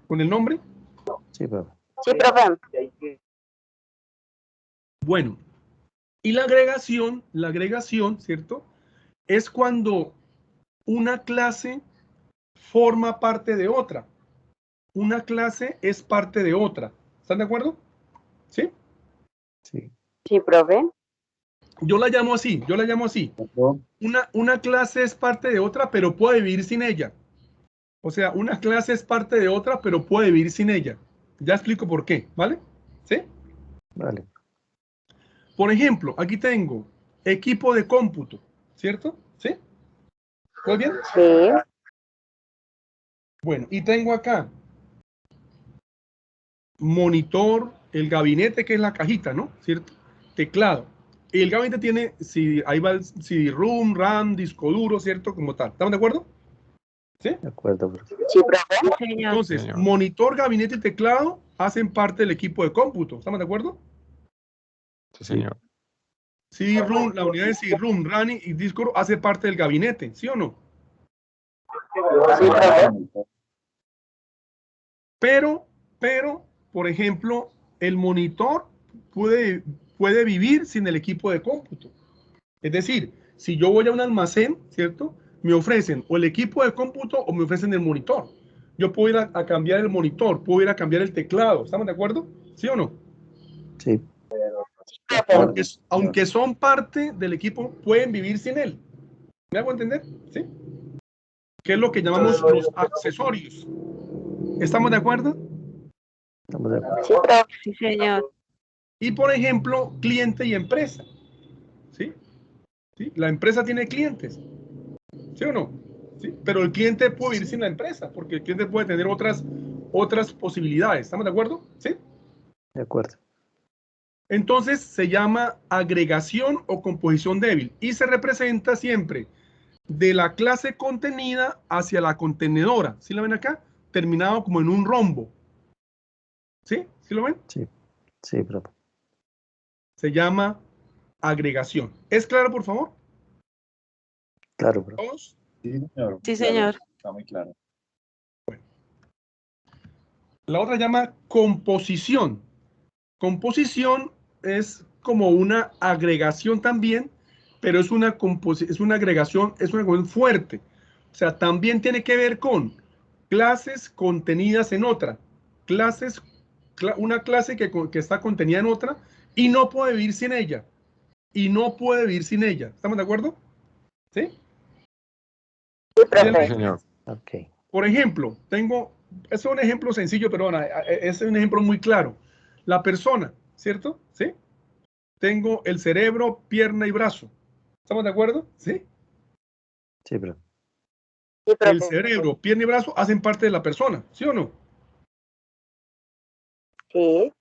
¿Con el nombre? Sí, profe. Sí, profe. Bueno, y la agregación, ¿cierto? Es cuando una clase forma parte de otra. Una clase es parte de otra. ¿Están de acuerdo? ¿Sí? Sí. Sí, profe. Yo la llamo así. Perdón. Una clase es parte de otra, pero puede vivir sin ella. O sea, una clase es parte de otra, pero puede vivir sin ella. Ya explico por qué, ¿vale? ¿Sí? Vale. Por ejemplo, aquí tengo equipo de cómputo, ¿cierto? ¿Sí? ¿Muy bien? Sí. Bueno, y tengo acá monitor, el gabinete, que es la cajita, ¿no? ¿Cierto? Teclado. Y el gabinete tiene, ahí va el CD-ROM, RAM, disco duro, ¿cierto? Como tal. ¿Estamos de acuerdo? ¿Sí? De acuerdo, profe. Sí, profe. Sí, señor. Entonces, Señor. monitor, gabinete y teclado hacen parte del equipo de cómputo. ¿Estamos de acuerdo? Sí, señor. CD-ROM, la unidad de CD-ROM, RAM y disco duro hace parte del gabinete, ¿sí o no? Sí, profe. Pero, por ejemplo, el monitor puede vivir sin el equipo de cómputo. Es decir, si yo voy a un almacén, ¿cierto? Me ofrecen o el equipo de cómputo o me ofrecen el monitor. Yo puedo ir a cambiar el monitor, puedo ir a cambiar el teclado. ¿Estamos de acuerdo? ¿Sí o no? Sí. Aunque son parte del equipo, pueden vivir sin él. ¿Me hago entender? ¿Sí? ¿Qué es lo que llamamos los accesorios? ¿Estamos de acuerdo? Estamos de acuerdo. Sí, profe. Sí, señor. Y por ejemplo, cliente y empresa. ¿Sí? ¿Sí? La empresa tiene clientes. ¿Sí o no? ¿Sí? Pero el cliente puede vivir sin la empresa, porque el cliente puede tener otras posibilidades. ¿Estamos de acuerdo? ¿Sí? De acuerdo. Entonces se llama agregación o composición débil y se representa siempre de la clase contenida hacia la contenedora. ¿Sí lo ven acá? Terminado como en un rombo. ¿Sí? ¿Sí lo ven? Sí. Sí, profe. Se llama agregación. ¿Es claro, por favor? Claro, profe. ¿Todos? Sí, señor. Sí, señor. Está muy claro. La otra llama composición. Composición es como una agregación también, pero es una agregación fuerte. O sea, también tiene que ver con clases contenidas en otra. Una clase que está contenida en otra y no puede vivir sin ella. ¿Estamos de acuerdo? ¿Sí? Sí, profe. Sí, señor. Ok. Por ejemplo, es un ejemplo sencillo, pero es un ejemplo muy claro. La persona, ¿cierto? ¿Sí? Tengo el cerebro, pierna y brazo. ¿Estamos de acuerdo? ¿Sí? Sí, profe. Sí, El profe. cerebro, pierna y brazo hacen parte de la persona, ¿sí o no? Sí.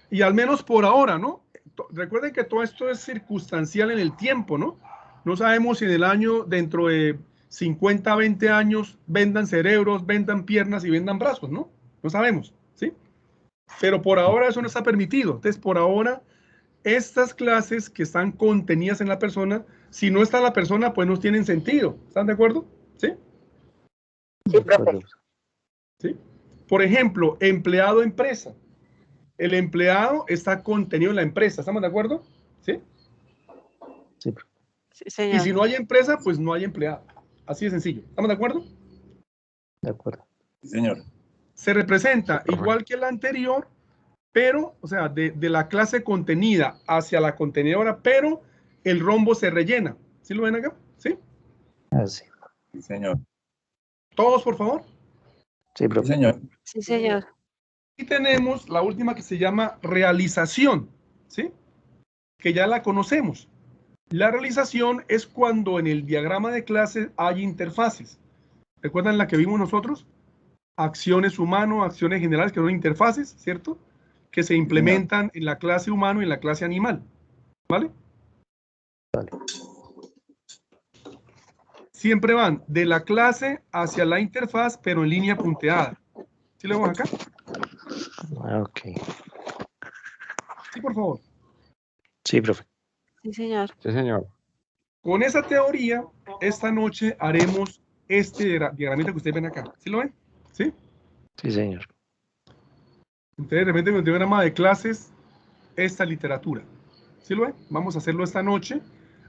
Y al menos por ahora, ¿no? Recuerden que todo esto es circunstancial en el tiempo, ¿no? No sabemos si en el año, dentro de 50, 20 años, vendan cerebros, vendan piernas y vendan brazos, ¿no? No sabemos, ¿sí? Pero por ahora eso no está permitido. Entonces, por ahora, estas clases que están contenidas en la persona, si no está la persona, pues no tienen sentido. ¿Están de acuerdo? ¿Sí? Sí, profe. ¿Sí? Por ejemplo, empleado empresa. El empleado está contenido en la empresa. ¿Estamos de acuerdo? ¿Sí? Sí, profe. Sí, Y señor. si no hay empresa, pues no hay empleado. Así de sencillo. ¿Estamos de acuerdo? De acuerdo. Sí, señor. Se representa Sí, profe. igual que la anterior, pero, o sea, de la clase contenida hacia la contenedora, pero el rombo se rellena. ¿Sí lo ven acá? ¿Sí? Así. Sí, señor. Todos, por favor. Sí, Sí, profe. señor. Sí, señor. Y tenemos la última que se llama realización, ¿sí? Que ya la conocemos. La realización es cuando en el diagrama de clase hay interfaces. ¿Recuerdan la que vimos nosotros? Acciones humano, acciones generales, que son interfaces, ¿cierto? Que se implementan en la clase humano y en la clase animal. ¿Vale? Vale. Siempre van de la clase hacia la interfaz, pero en línea punteada. ¿Sí lo vemos acá? Ah, ok. Sí, por favor. Sí, profe. Sí, señor. Sí, señor. Con esa teoría, esta noche haremos este diagramita que ustedes ven acá. ¿Sí lo ven? ¿Sí? Sí, señor. Entonces, de repente, con el diagrama de clases, esta literatura. ¿Sí lo ven? Vamos a hacerlo esta noche,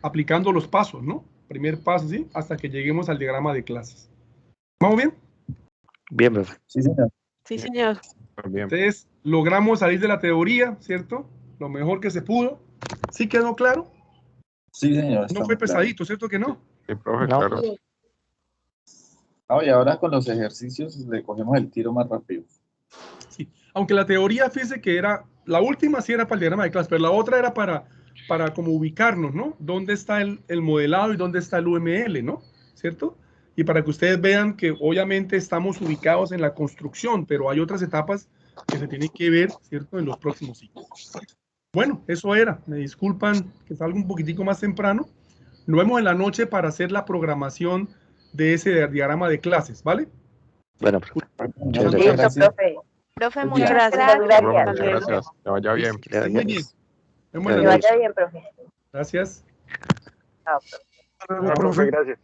aplicando los pasos, ¿no? Primer paso, ¿sí? Hasta que lleguemos al diagrama de clases. ¿Vamos bien? Bien, profe. Sí, señor. Sí, señor. Muy bien. Entonces, logramos salir de la teoría, ¿cierto? Lo mejor que se pudo. ¿Sí quedó claro? Sí, señor. No estamos fue claros. pesadito, ¿cierto que no? Sí, profe, No. claro. Ah, y ahora con los ejercicios le cogemos el tiro más rápido. Sí. Aunque la teoría, fíjese que era, la última sí era para el diagrama de clase, pero la otra era para como ubicarnos, ¿no? ¿Dónde está el modelado y dónde está el UML, ¿no? ¿Cierto? Y para que ustedes vean que obviamente estamos ubicados en la construcción, pero hay otras etapas que se tienen que ver, ¿cierto? En los próximos ciclos. Bueno, eso era. Me disculpan que salga un poquitico más temprano. Nos vemos en la noche para hacer la programación de ese diagrama de clases, ¿vale? Bueno, profe. Muchas Muchas Listo, gracias. profe. Profe, Buen muchas día. gracias. Muchas Profe, gracias. muchas gracias. Que vaya bien. Que estén muy bien. Nos vemos en Que la vaya noche. bien, profe. Gracias. Chao, profe. Chao, profe. Gracias.